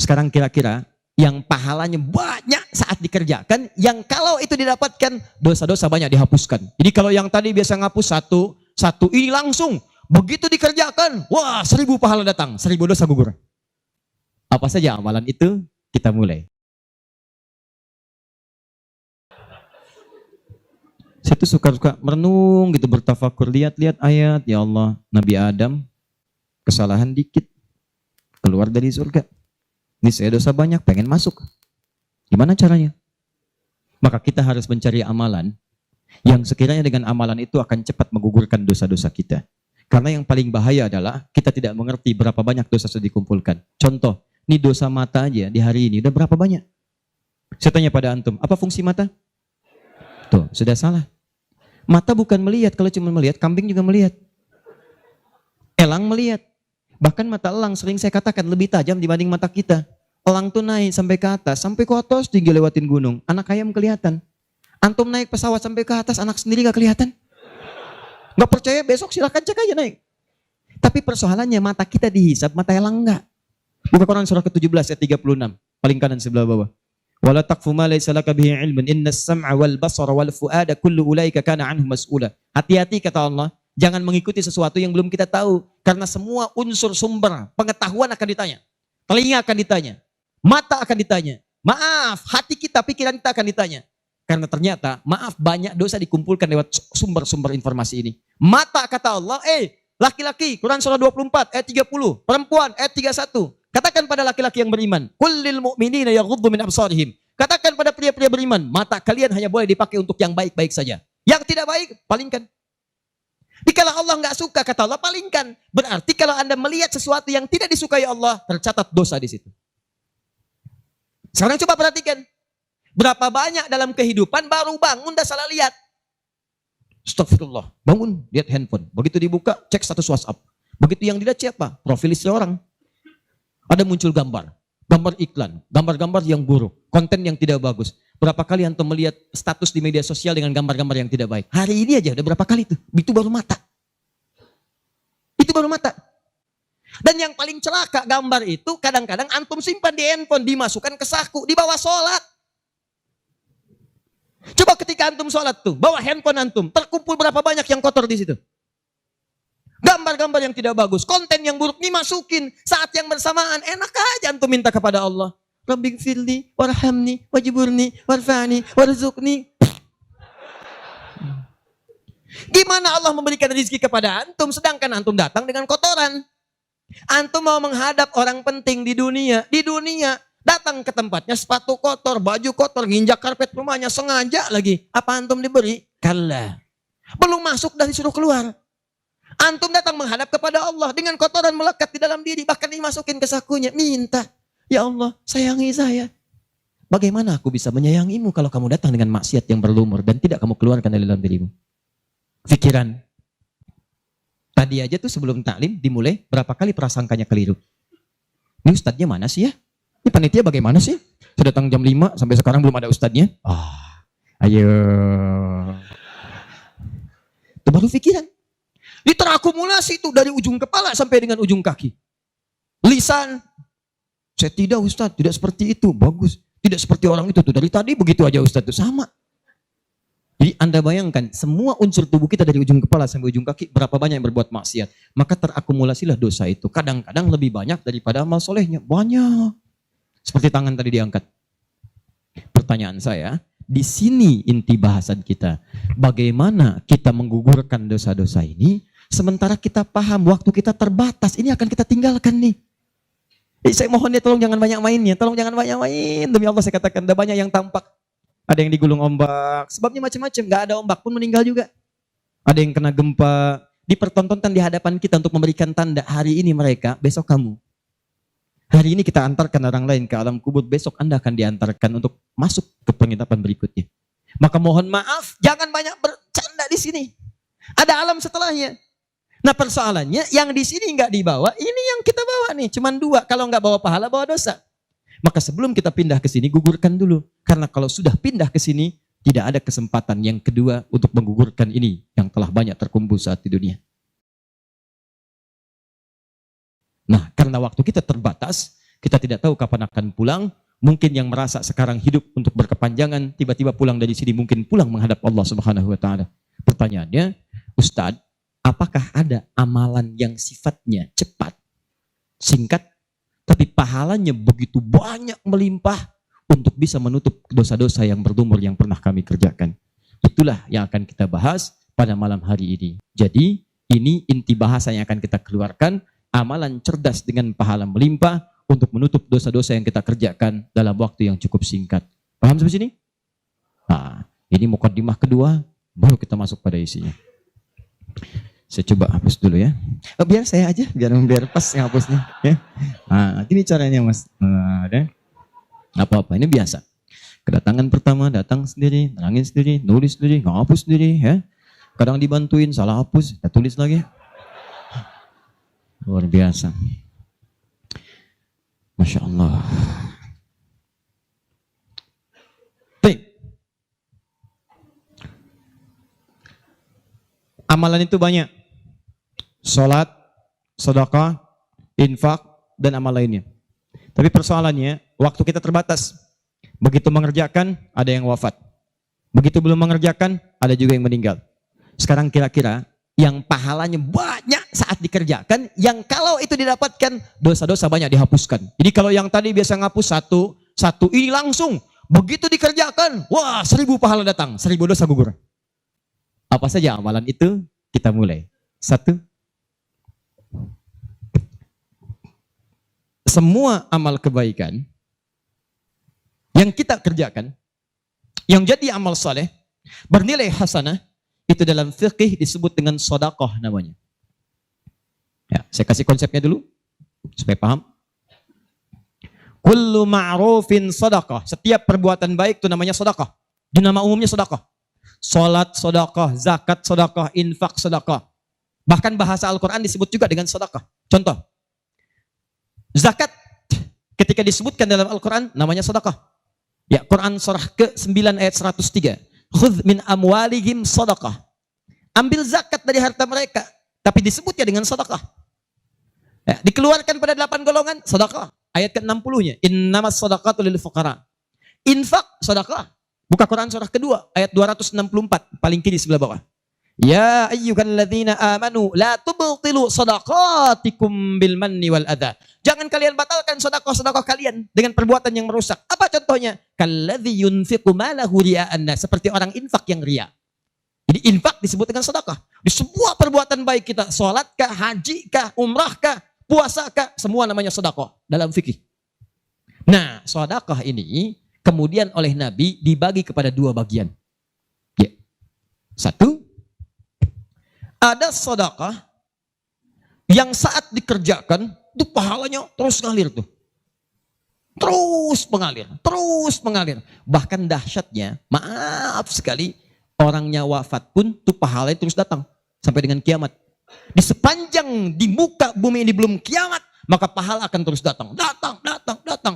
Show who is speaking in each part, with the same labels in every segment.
Speaker 1: Sekarang kira-kira yang pahalanya banyak saat dikerjakan, yang kalau itu didapatkan dosa-dosa banyak dihapuskan. Jadi kalau yang tadi biasa ngapus satu ini langsung begitu dikerjakan, wah 1000 pahala datang, 1000 dosa gugur. Apa saja amalan itu? Kita mulai. Saya tuh suka merenung gitu, bertafakur, lihat-lihat ayat, ya Allah, Nabi Adam kesalahan dikit, keluar dari surga. Ini saya dosa banyak, pengen masuk. Gimana caranya? Maka kita harus mencari amalan yang sekiranya dengan amalan itu akan cepat menggugurkan dosa-dosa kita. Karena yang paling bahaya adalah kita tidak mengerti berapa banyak dosa sudah dikumpulkan. Contoh, ini dosa mata aja di hari ini udah berapa banyak? Saya tanya pada antum, apa fungsi mata? Tuh, sudah salah. Mata bukan melihat, kalau cuma melihat, kambing juga melihat. Elang melihat. Bahkan mata elang sering saya katakan lebih tajam dibanding mata kita. Elang tuh naik sampai ke atas tinggi lewatin gunung. Anak ayam kelihatan. Antum naik pesawat sampai ke atas, anak sendiri gak kelihatan. Gak percaya, besok silahkan cek aja naik. Tapi persoalannya mata kita dihisap, mata elang enggak. Buka Quran surah ke-17 ayat 36. Paling kanan sebelah bawah. Wala taqfu ma laysa laka bihi ilmun innas sam'a wal basara wal fuada kullu ulaika kana anhu mas'ula. Hati-hati kata Allah, jangan mengikuti sesuatu yang belum kita tahu, karena semua unsur sumber pengetahuan akan ditanya. Telinga akan ditanya, mata akan ditanya. Maaf, hati kita, pikiran kita akan ditanya. Karena ternyata, maaf, banyak dosa dikumpulkan lewat sumber-sumber informasi ini. Mata kata Allah, laki-laki, Quran surah 24 ayat 30, perempuan ayat 31. Katakan pada laki-laki yang beriman, kullil mu'minina yaghuddu min absarihim. Katakan pada pria-pria beriman, mata kalian hanya boleh dipakai untuk yang baik-baik saja. Yang tidak baik, palingkan. Kalau Allah nggak suka, kata Allah, palingkan. Berarti kalau Anda melihat sesuatu yang tidak disukai Allah, tercatat dosa di situ. Sekarang coba perhatikan. Berapa banyak dalam kehidupan baru bangun dah salah lihat. Astagfirullah. Bangun, lihat handphone. Begitu dibuka, cek status WhatsApp. Begitu yang dilihat siapa? Profil istri orang. Ada muncul gambar iklan, gambar-gambar yang buruk, konten yang tidak bagus. Berapa kali antum melihat status di media sosial dengan gambar-gambar yang tidak baik? Hari ini aja udah berapa kali tuh? Itu baru mata. Itu baru mata. Dan yang paling celaka gambar itu kadang-kadang antum simpan di handphone, dimasukkan ke saku, dibawa sholat. Coba ketika antum sholat tuh, bawa handphone antum, terkumpul berapa banyak yang kotor di situ? Gambar-gambar yang tidak bagus, konten yang buruk dimasukin. Saat yang bersamaan, enak aja antum minta kepada Allah. Rabbighfirli, warhamni, wajiburni, warfani, warzukni. Gimana Allah memberikan rezeki kepada antum, sedangkan antum datang dengan kotoran. Antum mau menghadap orang penting di dunia, datang ke tempatnya sepatu kotor, baju kotor, nginjak karpet rumahnya, sengaja lagi. Apa antum diberi? Kalla. Belum masuk dah disuruh keluar. Antum datang menghadap kepada Allah dengan kotoran melekat di dalam diri, bahkan dimasukin ke sakunya, minta, ya Allah sayangi saya. Bagaimana aku bisa menyayangimu kalau kamu datang dengan maksiat yang berlumur dan tidak kamu keluarkan dari dalam dirimu? Pikiran. Tadi aja tuh sebelum taklim dimulai, berapa kali prasangkanya keliru. Ini ustadznya mana sih ya? Ini panitia bagaimana sih? Sudah datang jam 5 sampai sekarang belum ada ustadznya. Ayo. Itu baru pikiran. Ini terakumulasi itu dari ujung kepala sampai dengan ujung kaki. Lisan. Saya tidak Ustaz, tidak seperti itu. Bagus. Tidak seperti orang itu tuh. Dari tadi begitu aja Ustaz, itu sama. Jadi Anda bayangkan semua unsur tubuh kita dari ujung kepala sampai ujung kaki berapa banyak yang berbuat maksiat. Maka terakumulasilah dosa itu. Kadang-kadang lebih banyak daripada amal solehnya. Banyak. Seperti tangan tadi diangkat. Pertanyaan saya, di sini inti bahasan kita. Bagaimana kita menggugurkan dosa-dosa ini, sementara kita paham waktu kita terbatas, ini akan kita tinggalkan nih. Saya mohon ya tolong jangan banyak mainnya, tolong jangan banyak main. Demi Allah saya katakan, ada banyak yang tampak. Ada yang digulung ombak, sebabnya macam-macam, gak ada ombak pun meninggal juga. Ada yang kena gempa, dipertontonkan di hadapan kita untuk memberikan tanda, hari ini mereka, besok kamu. Hari ini kita antarkan orang lain ke alam kubur, besok Anda akan diantarkan untuk masuk ke penginapan berikutnya. Maka mohon maaf, jangan banyak bercanda di sini. Ada alam setelahnya. Nah persoalannya, yang di sini nggak dibawa, ini yang kita bawa nih, cuman 2. Kalau nggak bawa pahala, bawa dosa. Maka sebelum kita pindah ke sini, gugurkan dulu. Karena kalau sudah pindah ke sini, tidak ada kesempatan yang kedua untuk menggugurkan ini yang telah banyak terkumpul saat di dunia. Nah, karena waktu kita terbatas, Kita tidak tahu kapan akan pulang. Mungkin yang merasa sekarang hidup untuk berkepanjangan, tiba-tiba pulang dari sini, mungkin pulang menghadap Allah Subhanahu wa Ta'ala. Pertanyaannya, Ustadz, apakah ada amalan yang sifatnya cepat, singkat, tapi pahalanya begitu banyak melimpah untuk bisa menutup dosa-dosa yang berlumur yang pernah kami kerjakan? Itulah yang akan kita bahas pada malam hari ini. Jadi, ini inti bahasa yang akan kita keluarkan, amalan cerdas dengan pahala melimpah untuk menutup dosa-dosa yang kita kerjakan dalam waktu yang cukup singkat. Paham sampai sini? Nah, ini mukadimah kedua, baru kita masuk pada isinya. Saya coba hapus dulu ya. Biar saya aja, biar pas yang hapusnya. Ya. Nah, ini caranya Mas. Nah, ada. Apa-apa, ini biasa. Kedatangan pertama, datang sendiri, nerangin sendiri, nulis sendiri, ngapus sendiri. Ya. Kadang dibantuin, salah hapus, kita tulis lagi. Luar biasa. Masya Allah. Baik. Amalan itu banyak. Salat, sedekah, infak, dan amal lainnya. Tapi persoalannya, waktu kita terbatas. Begitu mengerjakan, ada yang wafat. Begitu belum mengerjakan, ada juga yang meninggal. Sekarang kira-kira, yang pahalanya banyak saat dikerjakan, yang kalau itu didapatkan, dosa-dosa banyak dihapuskan. Jadi kalau yang tadi biasa ngapus satu ini langsung, begitu dikerjakan, wah 1000 pahala datang, 1000 dosa gugur. Apa saja amalan itu? Kita mulai. 1. Semua amal kebaikan yang kita kerjakan, yang jadi amal saleh, bernilai hasanah, itu dalam fikih disebut dengan sedekah namanya. Ya, saya kasih konsepnya dulu supaya paham. Kullu ma'rufin sedekah. Setiap perbuatan baik itu namanya sedekah. Di nama umumnya sedekah. Salat sedekah, zakat sedekah, infak sedekah. Bahkan bahasa Al-Qur'an disebut juga dengan sedekah. Contoh. Zakat ketika disebutkan dalam Al-Qur'an namanya sedekah. Ya, Quran surah ke-9 ayat 103. Khudh min amwalihim sadaqah. Ambil zakat dari harta mereka, tapi disebutnya dengan sedekah. Ya, dikeluarkan pada 8 golongan, sedekah. Ayat ke-60-nya, innamas sadaqatu lil fuqara. Infak, sedekah. Buka Quran surah kedua, ayat 264, paling kiri sebelah bawah. Ya ayyuhalladzina amanu la tubtilu sadaqatikum bil manni wal adha. Jangan kalian batalkan sedekah-sedekah kalian dengan perbuatan yang merusak. Apa contohnya? Kalladzi yunfiqu malahu ria'an nas, seperti orang infak yang ria. Jadi infak disebut dengan sedekah. Di semua perbuatan baik kita, salat kah, haji kah, umrah kah, puasa kah, semua namanya sedekah dalam fikih. Nah, sedekah ini kemudian oleh Nabi dibagi kepada 2 bagian. Ya. 1, ada sedekah yang saat dikerjakan itu pahalanya terus ngalir tuh. Terus mengalir. Bahkan dahsyatnya, maaf sekali, orangnya wafat pun tuh pahalanya terus datang sampai dengan kiamat. Di sepanjang di muka bumi ini belum kiamat, maka pahala akan terus datang,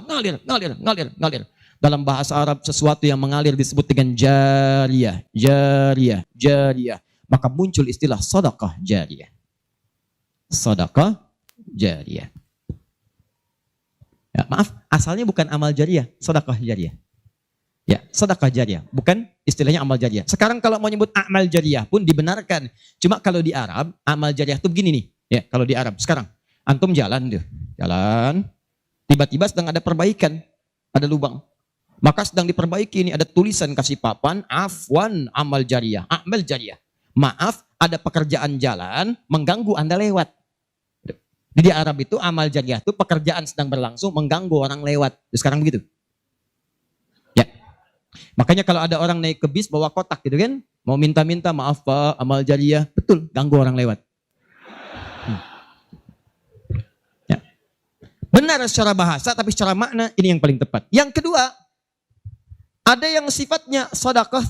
Speaker 1: ngalir. Dalam bahasa Arab sesuatu yang mengalir disebut dengan jariyah. Maka muncul istilah sedekah jariyah. Sedekah jariyah. Ya, maaf, asalnya bukan amal jariyah, sedekah jariyah. Ya, sedekah jariyah, bukan istilahnya amal jariyah. Sekarang kalau mau nyebut amal jariyah pun dibenarkan. Cuma kalau di Arab, amal jariyah itu begini nih. Ya, kalau di Arab sekarang, antum jalan, tiba-tiba sedang ada perbaikan, ada lubang. Maka sedang diperbaiki ini ada tulisan kasih papan, afwan amal jariyah, amal jariyah. Maaf, ada pekerjaan jalan mengganggu Anda lewat. Di Arab itu amal jariyah itu pekerjaan sedang berlangsung mengganggu orang lewat. Sekarang begitu. Ya. Makanya kalau ada orang naik ke bis bawa kotak gitu kan, mau minta-minta maaf Pak, amal jariyah, betul, ganggu orang lewat. Ya. Benar secara bahasa tapi secara makna ini yang paling tepat. Yang kedua, ada yang sifatnya sedekah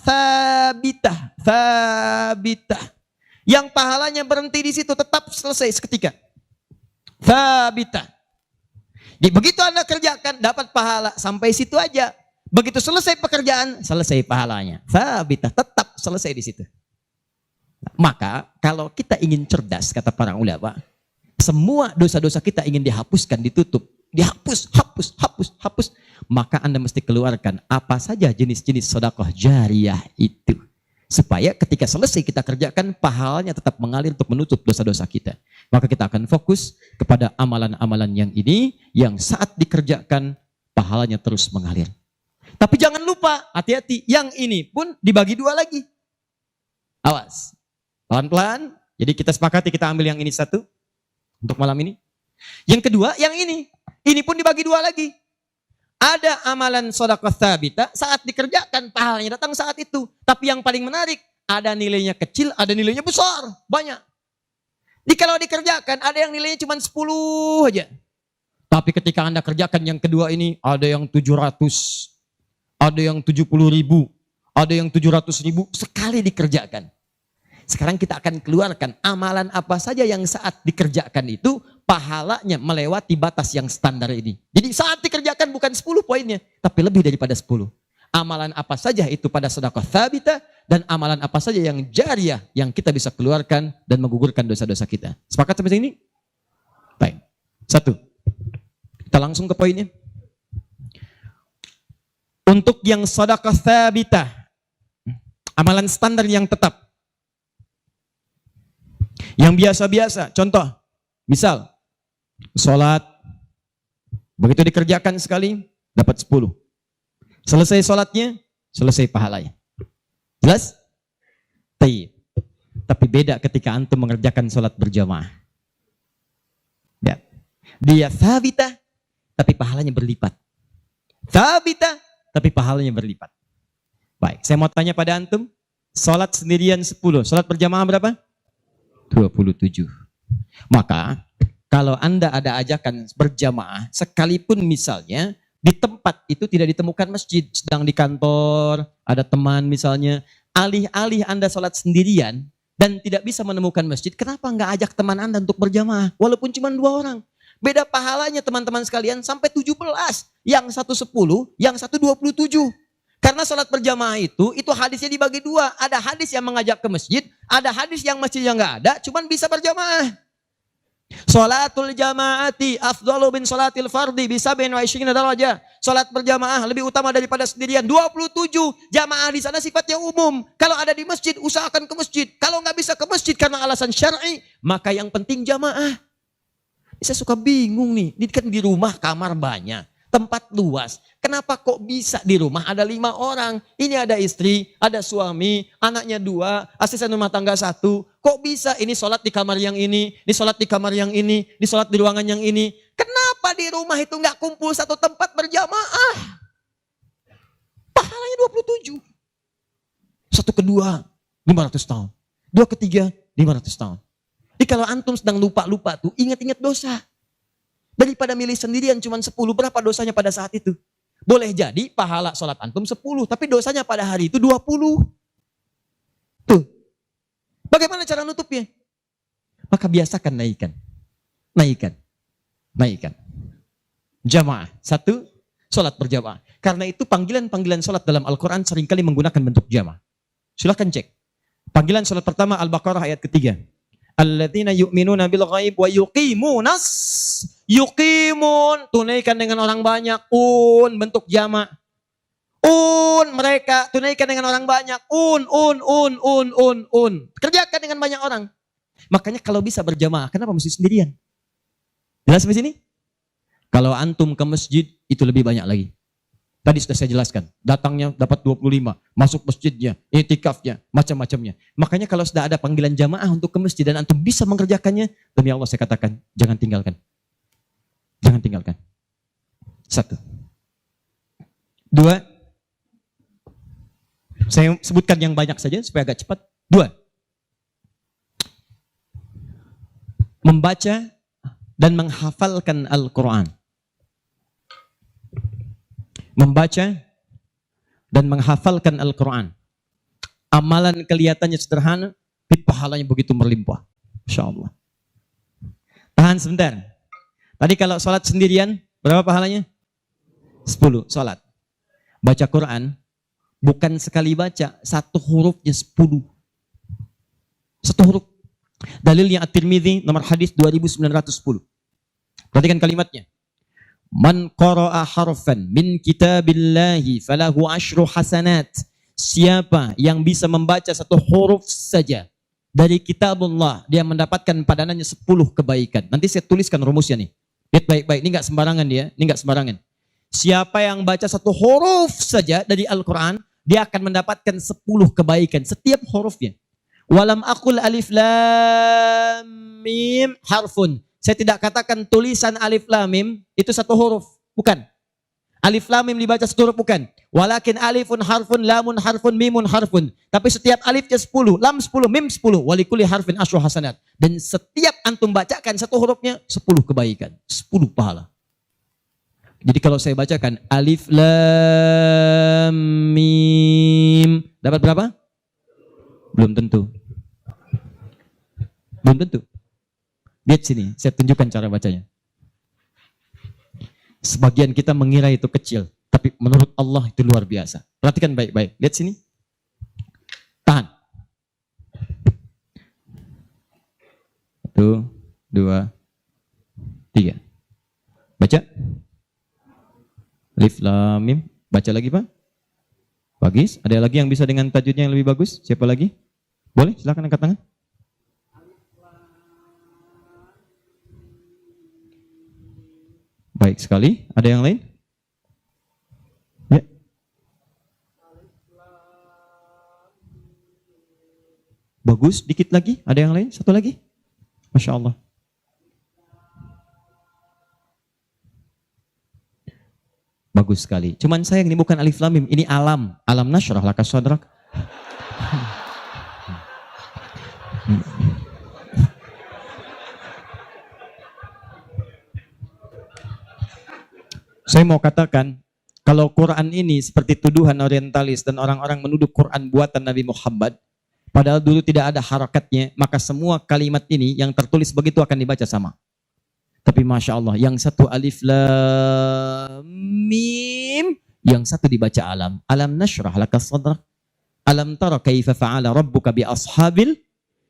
Speaker 1: thabitah. Yang pahalanya berhenti di situ, tetap selesai seketika. Thabitah. Jadi begitu Anda kerjakan, dapat pahala sampai situ aja. Begitu selesai pekerjaan, selesai pahalanya. Thabitah, tetap selesai di situ. Maka kalau kita ingin cerdas, kata para ulama, semua dosa-dosa kita ingin dihapuskan, ditutup. dihapus, hapus. Maka Anda mesti keluarkan apa saja jenis-jenis sedekah jariyah itu. Supaya ketika selesai kita kerjakan, pahalanya tetap mengalir untuk menutup dosa-dosa kita. Maka kita akan fokus kepada amalan-amalan yang ini, yang saat dikerjakan, pahalanya terus mengalir. Tapi jangan lupa, hati-hati, yang ini pun dibagi dua lagi. Awas, pelan-pelan. Jadi kita sepakati, kita ambil yang ini satu, untuk malam ini. Yang kedua, yang ini pun dibagi dua lagi. Ada amalan sedekah tsabita saat dikerjakan pahalanya datang saat itu. Tapi yang paling menarik, ada nilainya kecil, ada nilainya besar, banyak. Kalau dikerjakan ada yang nilainya cuma 10 aja. Tapi ketika Anda kerjakan yang kedua ini, ada yang 700, ada yang 70.000, ada yang 700.000 sekali dikerjakan. Sekarang kita akan keluarkan amalan apa saja yang saat dikerjakan itu pahalanya melewati batas yang standar ini. Jadi saat dikerjakan bukan 10 poinnya, tapi lebih daripada 10. Amalan apa saja itu pada sedekah tsabita dan amalan apa saja yang jariyah yang kita bisa keluarkan dan menggugurkan dosa-dosa kita. Sepakat sampai sini? Baik. 1. Kita langsung ke poinnya. Untuk yang sedekah tsabita, amalan standar yang tetap. Yang biasa-biasa, contoh, misal, sholat, begitu dikerjakan sekali, dapat 10. Selesai sholatnya, selesai pahalanya. Jelas? Tapi beda ketika antum mengerjakan sholat berjamaah. Ya. Dia tsabita, tapi pahalanya berlipat. Tsabita, tapi pahalanya berlipat. Baik, saya mau tanya pada antum, sholat sendirian 10, sholat berjamaah berapa? 27. Maka kalau Anda ada ajakan berjamaah, sekalipun misalnya di tempat itu tidak ditemukan masjid, sedang di kantor, ada teman misalnya, alih-alih Anda sholat sendirian dan tidak bisa menemukan masjid, kenapa nggak ajak teman Anda untuk berjamaah? Walaupun cuma 2 orang. Beda pahalanya teman-teman sekalian sampai 17. Yang satu 10, yang satu 27. Karena sholat berjamaah itu hadisnya dibagi 2. Ada hadis yang mengajak ke masjid, ada hadis yang masjidnya nggak ada, cuman bisa berjamaah. Sholatul jamaati afdalu min sholatil fardi bisa bin wa isyrina darajah. Sholat berjamaah lebih utama daripada sendirian. 27 jamaah di sana sifatnya umum. Kalau ada di masjid, usahakan ke masjid. Kalau nggak bisa ke masjid karena alasan syar'i, maka yang penting jamaah. Saya suka bingung nih, ini kan di rumah kamar banyak. Tempat luas. Kenapa kok bisa di rumah ada 5 orang? Ini ada istri, ada suami, anaknya 2, asisten rumah tangga 1. Kok bisa ini sholat di kamar yang ini sholat di kamar yang ini sholat di ruangan yang ini? Kenapa di rumah itu nggak kumpul satu tempat berjamaah? Pahalanya 27. Satu kedua, 500 tahun. 2 ketiga, 500 tahun. Jadi kalau antum sedang lupa-lupa tuh, ingat-ingat dosa. Daripada milih sendirian cuma 10, berapa dosanya pada saat itu? Boleh jadi pahala sholat antum 10, tapi dosanya pada hari itu 20. Tuh. Bagaimana cara nutupnya? Maka biasakan naikkan. Jamaah. 1, sholat berjamaah. Karena itu panggilan-panggilan sholat dalam Al-Quran seringkali menggunakan bentuk jamaah. Silahkan cek. Panggilan sholat pertama Al-Baqarah ayat ketiga. Alladzina yu'minuna bil ghaib wa yuqimun, tunaikan dengan orang banyak, bentuk jamak. Mereka tunaikan dengan orang banyak, kerjakan dengan banyak orang. Makanya kalau bisa berjamaah, kenapa mesti sendirian? Jelas sampai sini? Kalau antum ke masjid itu lebih banyak lagi. Tadi sudah saya jelaskan, datangnya dapat 25, masuk masjidnya, i'tikafnya, macam-macamnya. Makanya kalau sudah ada panggilan jamaah untuk ke masjid dan antum bisa mengerjakannya, demi Allah saya katakan, jangan tinggalkan. Jangan tinggalkan. 1. 2. Saya sebutkan yang banyak saja supaya agak cepat. 2. Membaca dan menghafalkan Al-Quran. Membaca dan menghafalkan Al-Quran. Amalan kelihatannya sederhana, tapi pahalanya begitu berlimpah. Insya Allah. Tahan sebentar. Tadi kalau sholat sendirian, berapa pahalanya? 10 sholat. Baca Quran, bukan sekali baca, 1 hurufnya 10. 1 huruf. Dalilnya At-Tirmidzi nomor hadis 2910. Perhatikan kalimatnya. Man qara'a harfan min kitabillahi falahu asyru hasanat. Siapa yang bisa membaca satu huruf saja dari kitabullah, dia mendapatkan padanannya 10 kebaikan. Nanti saya tuliskan rumusnya nih. Lihat baik-baik, ini enggak sembarangan dia, ini enggak sembarangan. Siapa yang baca satu huruf saja dari Al-Quran, dia akan mendapatkan 10 kebaikan setiap hurufnya. Walam aqul alif lam mim harfun. Saya tidak katakan tulisan alif lam mim itu satu huruf, bukan. Alif lam mim dibaca satu huruf, bukan. Walakin alifun harfun, lamun harfun, mimun harfun. Tapi setiap alifnya 10, lam 10, mim 10, walikuli harfin asyru hasanat. Dan setiap antum bacakan satu hurufnya 10 kebaikan, 10 pahala. Jadi kalau saya bacakan alif lam mim, dapat berapa? Belum tentu. Belum tentu. Lihat sini, saya tunjukkan cara bacanya. Sebagian kita mengira itu kecil, tapi menurut Allah itu luar biasa. Perhatikan baik-baik. Lihat sini. Tahan. 1, 2, 3. Baca. Alif lam mim. Baca lagi, Pak. Bagus. Ada lagi yang bisa dengan tajwidnya yang lebih bagus? Siapa lagi? Boleh, silakan angkat tangan. Baik sekali. Ada yang lain? Ya. Bagus. Dikit lagi. Ada yang lain? Satu lagi. Masya Allah. Bagus sekali. Cuman sayang ini bukan alif lam mim, ini alam. Alam nasyrah laka sadrak. Saya mau katakan, kalau Quran ini seperti tuduhan orientalis dan orang-orang menuduh Quran buatan Nabi Muhammad, padahal dulu tidak ada harakatnya, maka semua kalimat ini yang tertulis begitu akan dibaca sama. Tapi Masya Allah, yang satu alif lam mim, yang satu dibaca alam. Alam nasyrah laka sadrak. Alam tara kaifa fa'ala rabbuka bi ashabil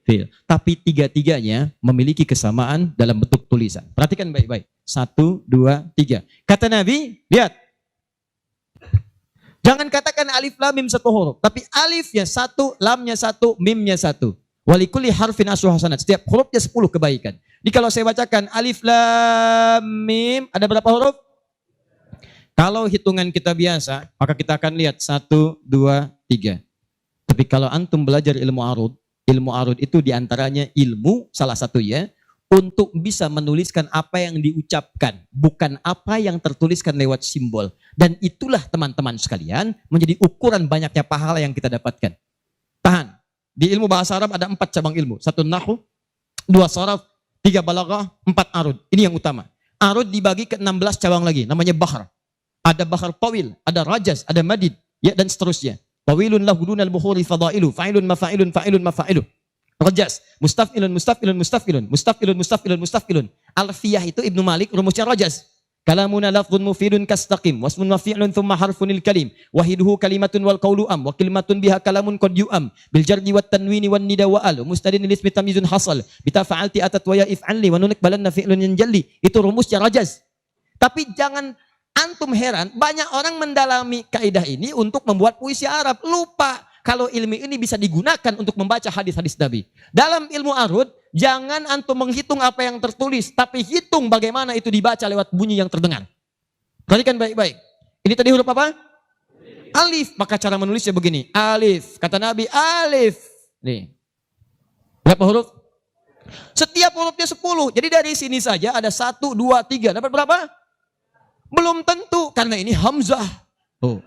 Speaker 1: fil. Tapi tiga-tiganya memiliki kesamaan dalam bentuk tulisan. Perhatikan baik-baik. 1, 2, 3. Kata Nabi, lihat. Jangan katakan alif lam mim satu huruf, tapi alifnya 1, lamnya 1, mimnya 1. Walikuli harfin asyru hasanat. Setiap hurufnya 10 kebaikan. Jadi kalau saya bacakan alif lam mim, ada berapa huruf? Kalau hitungan kita biasa, maka kita akan lihat 1, 2, 3. Tapi kalau antum belajar ilmu arud itu diantaranya ilmu salah satu ya, untuk bisa menuliskan apa yang diucapkan, bukan apa yang tertuliskan lewat simbol. Dan itulah teman-teman sekalian menjadi ukuran banyaknya pahala yang kita dapatkan. Tahan. Di ilmu bahasa Arab ada 4 cabang ilmu. 1 nahwu, 2 sharaf, 3 balaghah, 4 arud. Ini yang utama. Arud dibagi ke 16 cabang lagi, namanya bahar. Ada bahar tawil, ada rajaz, ada madid, ya dan seterusnya. Tawilun lahu dunal bukhuri fadailu, fa'ilun mafa'ilun, fa'ilun mafa'ilu. Rajas, mustafilun, mustafilun, mustafilun, mustafilun, mustafilun, mustafilun. Alfiyah itu Ibnu Malik, rumusnya rajas. Kalamuna lafdhun mufidun kastaqim, wasmun mafi'lun thumma harfunil kalim, wahiduhu kalimatun wal qawlu am, wa kalimatun biha kalamun qad yu'am, bil jardi wat tanwini wan nida wa al, mustadin lil ismi tamyizun hasal, bita fa'alti atat wa ya if'alli, wa nunik balanna fi'lun yanjalli. Itu rumusnya rajas. Tapi jangan antum heran, banyak orang mendalami kaidah ini untuk membuat puisi Arab. Lupa kalau ilmu ini bisa digunakan untuk membaca hadis-hadis Nabi. Dalam ilmu arud, jangan antum menghitung apa yang tertulis, tapi hitung bagaimana itu dibaca lewat bunyi yang terdengar. Perhatikan baik-baik. Ini tadi huruf apa? Alif. Maka cara menulisnya begini. Alif. Kata Nabi, alif. Nih. Berapa huruf? Setiap hurufnya 10. Jadi dari sini saja ada 1, 2, 3. Dapat berapa? Belum tentu, karena ini hamzah. Oh.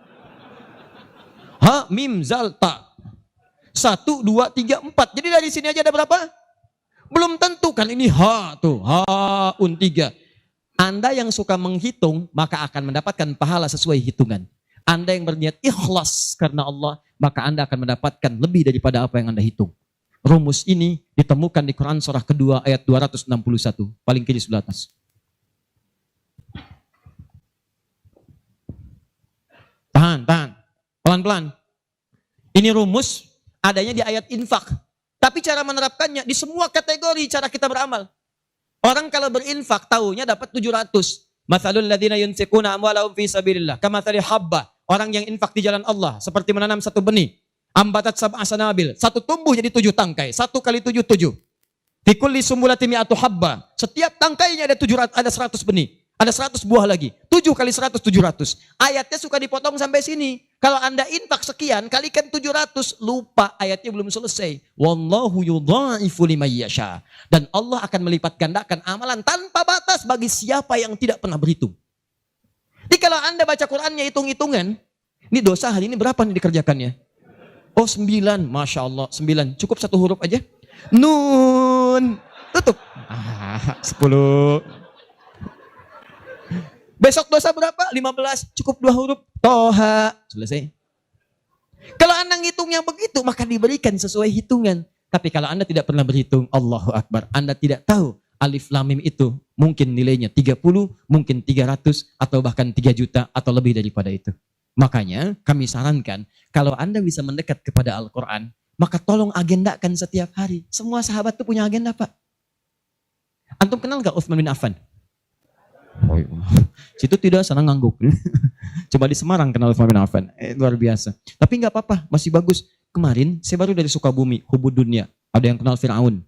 Speaker 1: Ha, mim, zal, ta. 1, 2, 3, 4. Jadi dari sini aja ada berapa? Belum tentu, kan ini ha tuh. Ha, un 3. Anda yang suka menghitung, maka akan mendapatkan pahala sesuai hitungan. Anda yang berniat ikhlas karena Allah, maka Anda akan mendapatkan lebih daripada apa yang Anda hitung. Rumus ini ditemukan di Quran surah kedua ayat 261. Paling kiri sebelah atas. Tahan, tahan. Pelan-pelan. Ini rumus adanya di ayat infak. Tapi cara menerapkannya di semua kategori cara kita beramal. Orang kalau berinfak tahunya dapat 700. Matsalul ladzina yunfiquna amwalahum fi sabilillah kamatsali habba. Orang yang infak di jalan Allah seperti menanam satu benih. Ambatat sab'a sanabil. Satu tumbuh jadi 7 tangkai. 1 kali 7, 7. Fi kulli sumbulatin mi'atu habba. Setiap tangkainya ada 700, ada 100 benih. Ada 100 buah lagi. 7 kali 100, 700. Ayatnya suka dipotong sampai sini. Kalau Anda infak sekian, kalikan 700. Lupa, ayatnya belum selesai. Wallahu yudha'ifu liman yasha. Dan Allah akan melipat gandakan amalan tanpa batas bagi siapa yang tidak pernah berhitung. Jadi kalau Anda baca Qur'annya hitung-hitungan, ini dosa hari ini berapa nih dikerjakannya? Oh 9, Masya Allah, 9. Cukup 1 huruf aja. Nun. Tutup. 10. Besok dosa berapa? 15. Cukup 2 huruf. Toha. Selesai. Kalau Anda ngitungnya begitu, maka diberikan sesuai hitungan. Tapi kalau Anda tidak pernah berhitung, Allahu Akbar. Anda tidak tahu alif lam mim itu mungkin nilainya 30, mungkin 300, atau bahkan 3 juta, atau lebih daripada itu. Makanya kami sarankan, kalau Anda bisa mendekat kepada Al-Quran, maka tolong agendakan setiap hari. Semua sahabat itu punya agenda, Pak. Antum kenal gak Utsman bin Affan? Oh, situ tidak sana ngangguk. Coba di Semarang kenal Utsman bin Affan. Luar biasa. Tapi nggak apa-apa, masih bagus. Kemarin saya baru dari Sukabumi, Hubud Dunia. Ada yang kenal Fir'aun.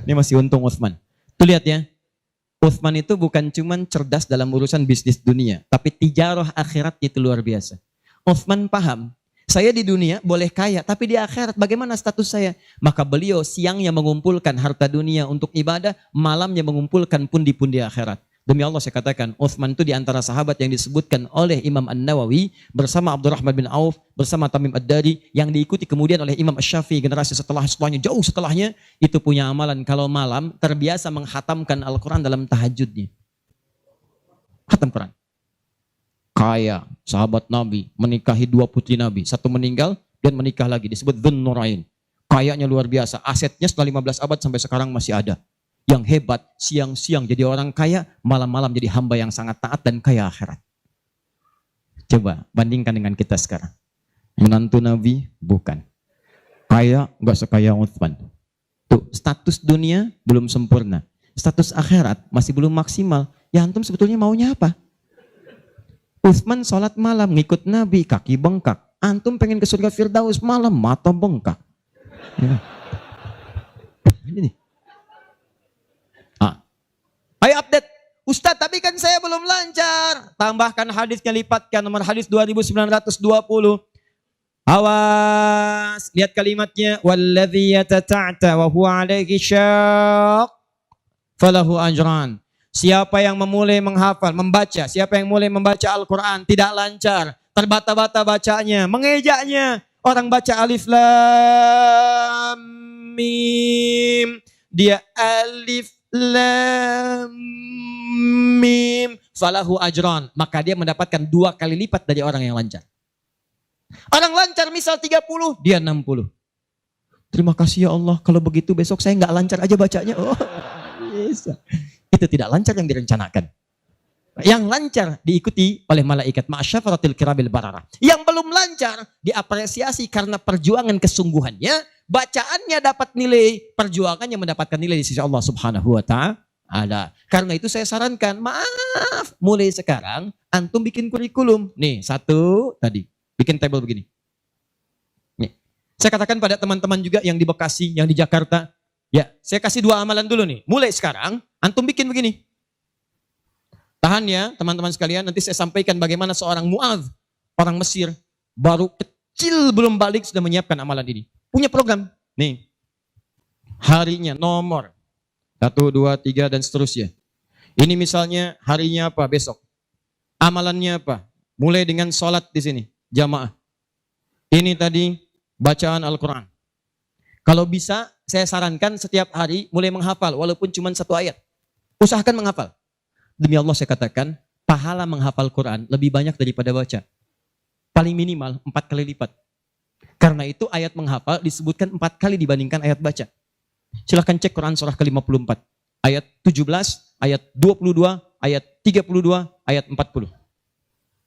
Speaker 1: Ini masih untung Utsman. Tuh lihat ya. Utsman itu bukan cuman cerdas dalam urusan bisnis dunia, tapi tijarah akhirat itu luar biasa. Utsman paham, saya di dunia boleh kaya, tapi di akhirat bagaimana status saya? Maka beliau siangnya mengumpulkan harta dunia untuk ibadah, malamnya mengumpulkan pundi-pundi akhirat. Demi Allah saya katakan, Utsman itu di antara sahabat yang disebutkan oleh Imam An-Nawawi bersama Abdurrahman bin Auf, bersama Tamim Ad-Dari, yang diikuti kemudian oleh Imam Asy-Syafi'i generasi setelahnya, jauh setelahnya, itu punya amalan kalau malam terbiasa menghatamkan Al-Quran dalam tahajudnya. Khatam Quran. Kaya, sahabat Nabi, menikahi 2 putri Nabi. 1 meninggal dan menikah lagi, disebut Dzun Nurain. Kayanya luar biasa, asetnya setelah 15 abad sampai sekarang masih ada. Yang hebat, siang-siang jadi orang kaya, malam-malam jadi hamba yang sangat taat dan kaya akhirat. Coba bandingkan dengan kita sekarang. Menantu Nabi, bukan. Kaya, enggak sekaya Utsman. Tuh, status dunia belum sempurna. Status akhirat masih belum maksimal. Ya antum sebetulnya maunya apa? Utsman sholat malam, ngikut Nabi, kaki bengkak. Antum pengen ke surga Firdaus malam, mata bengkak. Ya. Ini nih. Ayo update. Ustadz, tapi kan saya belum lancar. Tambahkan hadisnya, lipatkan nomor hadis 2920. Awas, lihat kalimatnya. Walladzi yatata'ta wa huwa alaihi syaq falahu ajran. Siapa yang memulai menghafal, membaca, siapa yang mulai membaca Al-Quran tidak lancar, terbata-bata bacanya, mengejaknya. Orang baca alif lam mim, dia alif lam mim falahu ajran, maka dia mendapatkan 2 kali lipat dari orang yang lancar. Orang lancar misal 30, dia 60. Terima kasih ya Allah, kalau begitu besok saya nggak lancar aja bacanya. Oh, bisa. Itu tidak lancar yang direncanakan. Yang lancar diikuti oleh malaikat ma'asyafaratil kirabil barara. Yang belum lancar diapresiasi karena perjuangan kesungguhannya, bacaannya dapat nilai, perjuangannya mendapatkan nilai di sisi Allah Subhanahu wa ta'ala. Karena itu saya sarankan, maaf, mulai sekarang antum bikin kurikulum. Nih, 1 tadi, bikin table begini. Nih, saya katakan pada teman-teman juga yang di Bekasi, yang di Jakarta, ya, saya kasih 2 amalan dulu nih. Mulai sekarang antum bikin begini. Tahan ya teman-teman sekalian, nanti saya sampaikan bagaimana seorang Mu'adz, orang Mesir, baru kecil belum balik sudah menyiapkan amalan ini. Punya program. Nih, harinya nomor 1, 2, 3 dan seterusnya. Ini misalnya harinya apa besok. Amalannya apa? Mulai dengan sholat di sini, jamaah. Ini tadi bacaan Al-Quran. Kalau bisa saya sarankan setiap hari mulai menghafal walaupun cuma 1 ayat. Usahakan menghafal. Demi Allah saya katakan, pahala menghafal Quran lebih banyak daripada baca. Paling minimal 4 kali lipat. Karena itu ayat menghafal disebutkan 4 kali dibandingkan ayat baca. Silahkan cek Quran surah ke-54. Ayat 17, ayat 22, ayat 32, ayat 40.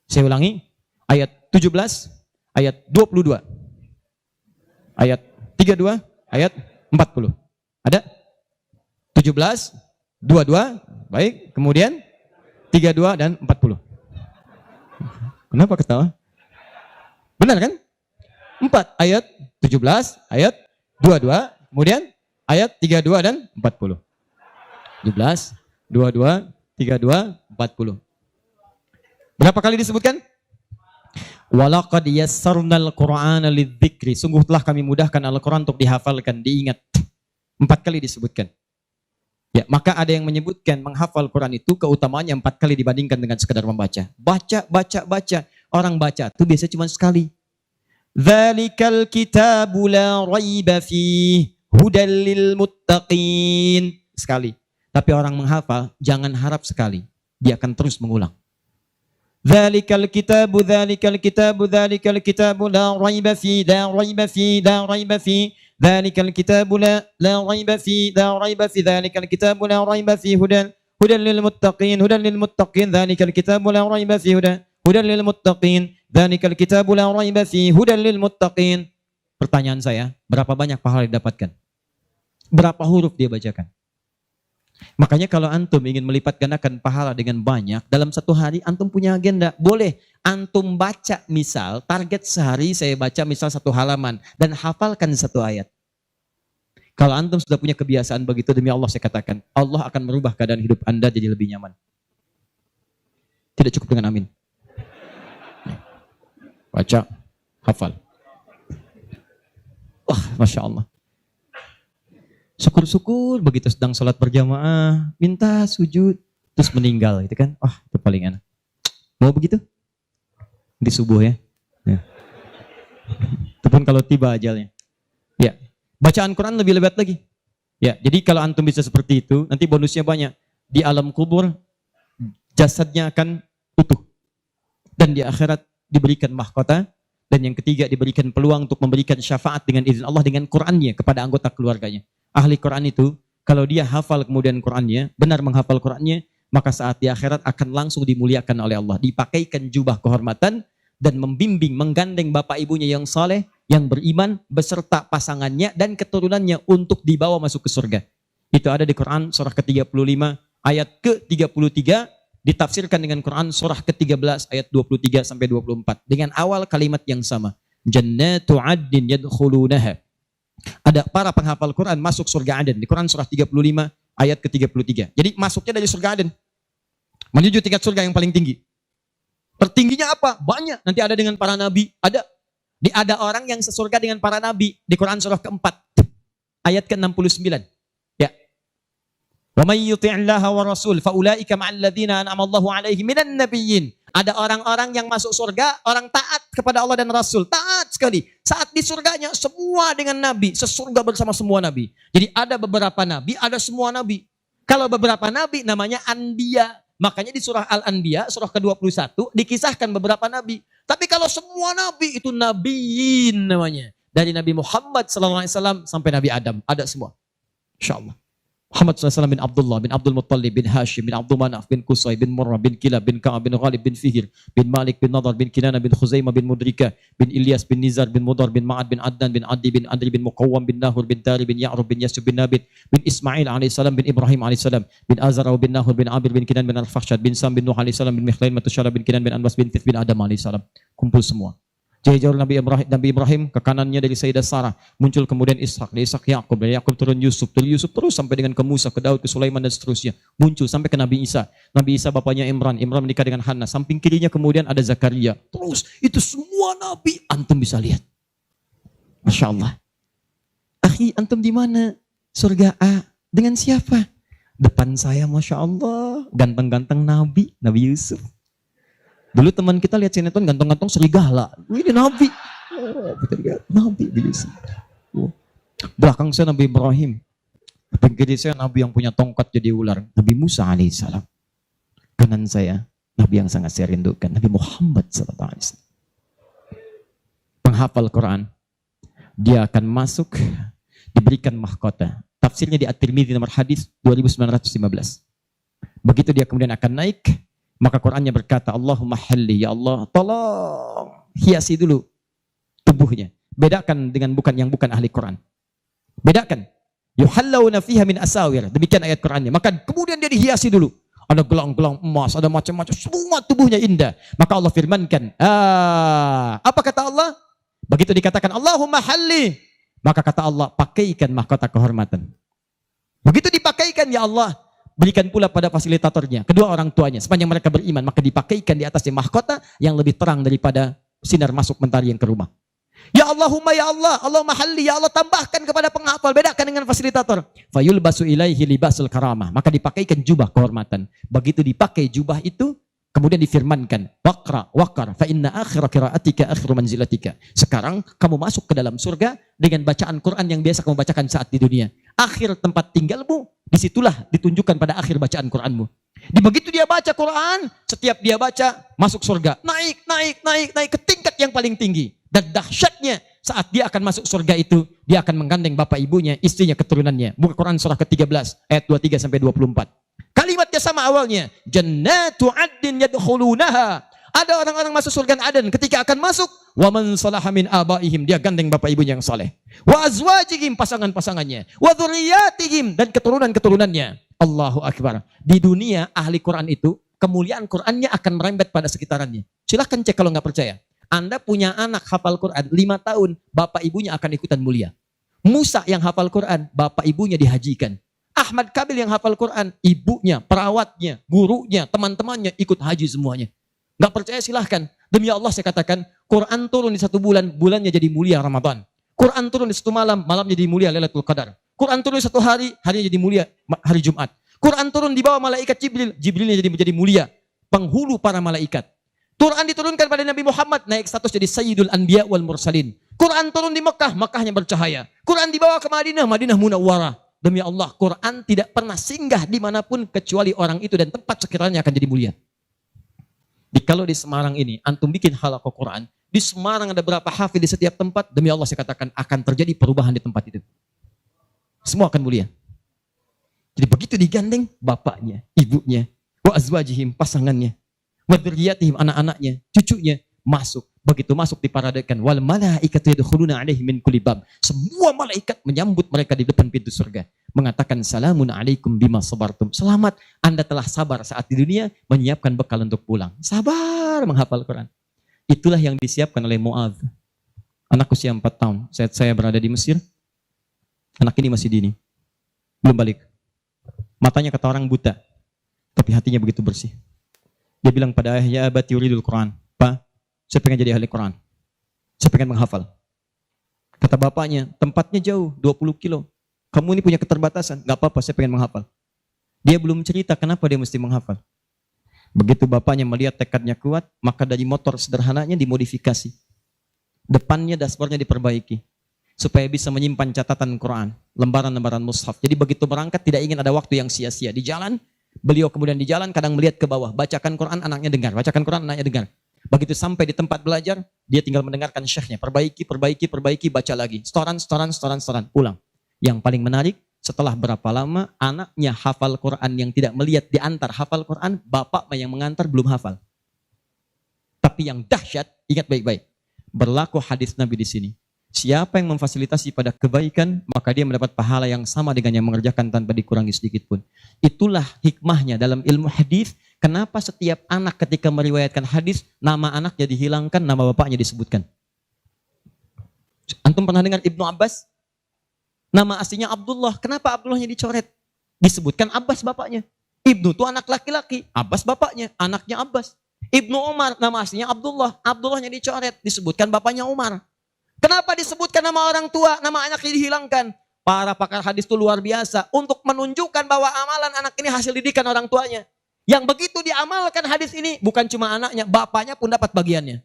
Speaker 1: Saya ulangi, ayat 17, ayat 22, ayat 32, ayat 40. Ada? 17, 22, baik. Kemudian 32 dan 40. Kenapa ketawa? Benar kan? 4 ayat 17, ayat 22, kemudian ayat 32 dan 40. 17, 22, 32, 40. Berapa kali disebutkan? Walaqad yassarnal Qur'ana lidzikri. Sungguh telah kami mudahkan Al-Quran untuk dihafalkan, diingat. 4 kali disebutkan. Ya, maka ada yang menyebutkan menghafal Quran itu keutamaannya 4 kali dibandingkan dengan sekadar membaca. Baca. Orang baca itu biasanya cuma sekali. Dzalikal kitabu la raiba fih hudal lil muttaqin. Sekali. Tapi orang menghafal jangan harap sekali. Dia akan terus mengulang. Dzalikal kitabu la raiba fih la raiba fih. Dzalikal kitabu la raiba fi dzalikal kitabu la raiba fi hudan lil muttaqin dzalikal kitabu la raiba fi hudan lil muttaqin dzalikal kitabu la raiba fi hudan lil muttaqin. Pertanyaan saya, berapa banyak pahala didapatkan? Berapa huruf dia bacakan? Makanya kalau antum ingin melipat gandakan pahala dengan banyak, dalam satu hari antum punya agenda. Boleh antum baca, misal target sehari saya baca misal 1 halaman dan hafalkan 1 ayat. Kalau antum sudah punya kebiasaan begitu, demi Allah saya katakan, Allah akan merubah keadaan hidup Anda jadi lebih nyaman. Tidak cukup dengan amin. Baca, hafal. Wah, Masya Allah. Syukur-syukur begitu sedang sholat berjamaah, minta sujud, terus meninggal gitu kan. Wah, itu paling enak. Mau begitu? Di subuh ya. Itu pun kalau tiba ajalnya. Ya, bacaan Quran lebih lebat lagi. Ya, jadi kalau antum bisa seperti itu, nanti bonusnya banyak. Di alam kubur, jasadnya akan utuh. Dan di akhirat diberikan mahkota. Dan yang ketiga diberikan peluang untuk memberikan syafaat dengan izin Allah dengan Qurannya kepada anggota keluarganya. Ahli Quran itu, kalau dia hafal kemudian Qurannya, benar menghafal Qurannya, maka saat di akhirat akan langsung dimuliakan oleh Allah. Dipakaikan jubah kehormatan dan membimbing, menggandeng bapak ibunya yang saleh, yang beriman, beserta pasangannya dan keturunannya untuk dibawa masuk ke surga. Itu ada di Quran surah ke-35 ayat ke-33, ditafsirkan dengan Quran surah ke-13 ayat 23 sampai 24 dengan awal kalimat yang sama. Jannatu 'adnin yadkhulunaha. Ada para penghafal Quran masuk surga Aden di Quran surah 35 ayat ke-33. Jadi masuknya dari surga Aden menuju tingkat surga yang paling tinggi. Tertingginya apa? Banyak. Nanti ada dengan para nabi. Ada orang yang sesurga dengan para nabi di Quran surah keempat ayat ke-69. Ya. Wa may yuti'illaha wa rasul fa ulaika ma'al ladzina an'ama Allahu 'alaihim minan nabiyyin. Ada orang-orang yang masuk surga, orang taat kepada Allah dan Rasul. Taat sekali. Saat di surganya semua dengan nabi, sesurga bersama semua nabi. Jadi ada beberapa nabi, ada semua nabi. Kalau beberapa nabi namanya anbiya. Makanya di surah Al-Anbiya, surah ke-21 dikisahkan beberapa nabi. Tapi kalau semua nabi itu nabiyin namanya. Dari Nabi Muhammad SAW sampai Nabi Adam. Ada semua. InsyaAllah. Muhammad SAW bin Abdullah, bin Abdul Muttalib, bin Hashim, bin Abdul Manaf, bin Qusay, bin Murrah, bin Kilab, bin Ka'ab, bin Ghalib, bin Fihir, bin Malik, bin Nadar, bin Kinana, bin Khuzaimah, bin Mudrika, bin Ilyas, bin Nizar, bin Mudar, bin Ma'ad, bin Adnan, bin Adi, bin Adri, bin Muqawwam, bin Nahur, bin Tari, bin Ya'rub, bin Yasub, bin Nabit, bin Ismail AS, bin Ibrahim AS, bin Azara, bin Nahur, bin Abir, bin Kinan, bin Al-Fakhshad, bin Sam, bin Nuh AS, bin Mikhlain, Matusyara, bin Kinan, bin Anbas, bin Tith, bin Adam AS. Kumpul semua. Jauh-jauh Nabi Ibrahim ke kanannya dari Sayyidah Sarah, muncul kemudian Ishak, dari Ishak Yakub, dari Yakub turun Yusuf, dari Yusuf terus sampai dengan ke Musa, ke Daud, ke Sulaiman dan seterusnya, muncul sampai ke Nabi Isa. Nabi Isa bapaknya Imran menikah dengan Hannah, samping kirinya kemudian ada Zakaria. Terus itu semua nabi antum bisa lihat. Masya Allah. Akhi, antum di mana? Surga A dengan siapa? Depan saya, Masya Allah, ganteng-ganteng Nabi Yusuf. Dulu teman kita lihat sinetron ganteng-ganteng serigala. Ini Nabi. Oh, kita lihat Nabi Yusuf. Oh. Belakang saya Nabi Ibrahim. Depan kiri saya Nabi yang punya tongkat jadi ular. Nabi Musa alaihissalam. Kanan saya Nabi yang sangat saya rindukan. Nabi Muhammad SAW. Penghafal Quran. Dia akan masuk, diberikan mahkota. Tafsirnya di At-Tirmidzi nomor hadis 2915. Begitu dia kemudian akan naik, maka Qurannya berkata, Allahumma halli, ya Allah, tolong hiasi dulu tubuhnya. Bedakan dengan yang bukan ahli Quran. Bedakan. Yuhallawna fiha min asawir. Demikian ayat Qur'annya. Maka kemudian dia dihiasi dulu. Ada gelang-gelang emas, ada macam-macam, semua tubuhnya indah. Maka Allah firmankan, apa kata Allah? Begitu dikatakan Allahumma halli, maka kata Allah, pakaikan mahkota kehormatan. Begitu dipakaikan, ya Allah, berikan pula pada fasilitatornya, kedua orang tuanya, sepanjang mereka beriman, maka dipakaikan di atasnya mahkota yang lebih terang daripada sinar masuk mentari yang ke rumah. Ya Allahumma ya Allah, Allahumma halli, ya Allah tambahkan kepada penghafal, bedakan dengan fasilitator. Fayulbasu ilaihi libasul karamah, maka dipakaikan jubah kehormatan. Begitu dipakai jubah itu, kemudian difirmankan, waqar, fa inna akhira qiraatika akhiru manzilatika. Sekarang kamu masuk ke dalam surga dengan bacaan Quran yang biasa kamu bacakan saat di dunia. Akhir tempat tinggalmu, disitulah ditunjukkan pada akhir bacaan Quranmu. Di begitu dia baca Quran, setiap dia baca masuk surga, naik ke tingkat yang paling tinggi. Dan dahsyatnya saat dia akan masuk surga itu, dia akan menggandeng bapak ibunya, istrinya, keturunannya. Buka Quran surah ke-13 ayat 23 sampai 24. Kalimatnya sama awalnya, jannatu addin yadkhulunaha. Ada orang-orang masuk surga Aden, ketika akan masuk, wa man salaha min abaihim, dia gandeng bapak ibunya yang saleh. Wa azwajihim, pasangan-pasangannya, wa dzurriyyatihim, dan keturunan-keturunannya. Allahu akbar. Di dunia ahli Quran itu kemuliaan Qurannya akan merembet pada sekitarannya. Silahkan cek kalau nggak percaya. Anda punya anak hafal Quran 5 tahun, bapak ibunya akan ikutan mulia. Musa yang hafal Quran, bapak ibunya dihajikan. Ahmad Kabil yang hafal Quran, ibunya, perawatnya, gurunya, teman-temannya ikut haji semuanya. Nggak percaya silahkan. Demi Allah saya katakan, Quran turun di 1 bulan, bulannya jadi mulia Ramadan. Quran turun di 1 malam, malamnya jadi mulia Lailatul Qadar. Quran turun di 1 hari, harinya jadi mulia hari Jumat. Quran turun di bawah malaikat Jibril, Jibrilnya jadi mulia, penghulu para malaikat. Quran diturunkan pada Nabi Muhammad, naik status jadi Sayyidul Anbiya wal Mursalin. Quran turun di Mekah, Mekahnya bercahaya. Quran dibawa ke Madinah, Madinah Munawwarah. Demi Allah, Quran tidak pernah singgah dimanapun kecuali orang itu dan tempat sekiranya akan jadi mulia. Kalau di Semarang ini, antum bikin halaqah Quran, di Semarang ada berapa hafid di setiap tempat, demi Allah saya katakan akan terjadi perubahan di tempat itu. Semua akan mulia. Jadi begitu digandeng bapaknya, ibunya, wa azwajihim, pasangannya, wa dzurriyyatihim, anak-anaknya, cucunya masuk. Begitu masuk diparadakan, wal malaikatu yadkhuluna alaihim min kulli bab. Semua malaikat menyambut mereka di depan pintu surga, mengatakan salamun alaikum bima sabartum. Selamat, Anda telah sabar saat di dunia, menyiapkan bekal untuk pulang. Sabar menghafal Quran. Itulah yang disiapkan oleh Muadz. Anak usia 4 tahun, saat saya berada di Mesir, anak ini masih dini, belum balik. Matanya kata orang buta, tapi hatinya begitu bersih. Dia bilang pada ayahnya, ya abati yuridul Quran. Pak, saya pengen jadi ahli Quran. Saya pengen menghafal. Kata bapaknya, tempatnya jauh, 20 kilo. Kamu ini punya keterbatasan, gak apa-apa, saya pengen menghafal. Dia belum cerita kenapa dia mesti menghafal. Begitu bapaknya melihat tekadnya kuat, maka dari motor sederhananya dimodifikasi. Depannya dashboardnya diperbaiki. Supaya bisa menyimpan catatan Quran, lembaran-lembaran mushaf. Jadi begitu berangkat tidak ingin ada waktu yang sia-sia. Di jalan, beliau kemudian di jalan kadang melihat ke bawah. Bacakan Quran, anaknya dengar. Bacakan Quran, anaknya dengar. Begitu sampai di tempat belajar, dia tinggal mendengarkan syekhnya. Perbaiki, baca lagi. Setoran, pulang. Yang paling menarik, setelah berapa lama, anaknya hafal Quran yang tidak melihat diantar hafal Quran, bapak yang mengantar belum hafal. Tapi yang dahsyat, ingat baik-baik. Berlaku hadis Nabi di sini. Siapa yang memfasilitasi pada kebaikan, maka dia mendapat pahala yang sama dengan yang mengerjakan tanpa dikurangi sedikit pun. Itulah hikmahnya dalam ilmu hadis. Kenapa setiap anak ketika meriwayatkan hadis, nama anaknya dihilangkan, nama bapaknya disebutkan. Antum pernah dengar Ibnu Abbas? Nama aslinya Abdullah. Kenapa Abdullahnya dicoret? Disebutkan Abbas bapaknya. Ibnu itu anak laki-laki, Abbas bapaknya, anaknya Abbas. Ibnu Umar, nama aslinya Abdullah. Abdullahnya dicoret, disebutkan bapaknya Umar. Kenapa disebutkan nama orang tua, nama anaknya dihilangkan? Para pakar hadis itu luar biasa untuk menunjukkan bahwa amalan anak ini hasil didikan orang tuanya. Yang begitu diamalkan hadis ini, bukan cuma anaknya, bapaknya pun dapat bagiannya.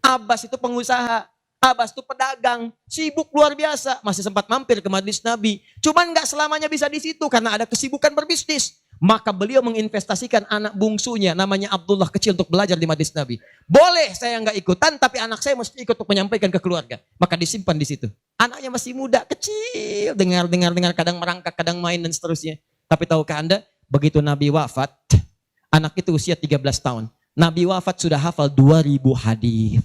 Speaker 1: Abbas itu pengusaha, Abbas itu pedagang, sibuk luar biasa, masih sempat mampir ke majelis Nabi. Cuman nggak selamanya bisa di situ karena ada kesibukan berbisnis. Maka beliau menginvestasikan anak bungsunya namanya Abdullah kecil untuk belajar di majelis Nabi. Boleh saya nggak ikutan, tapi anak saya mesti ikut untuk menyampaikan ke keluarga. Maka disimpan di situ. Anaknya masih muda, kecil, dengar, kadang merangkak, kadang main dan seterusnya. Tapi tahukah Anda, begitu Nabi wafat, anak itu usia 13 tahun. Nabi wafat sudah hafal 2000 hadis.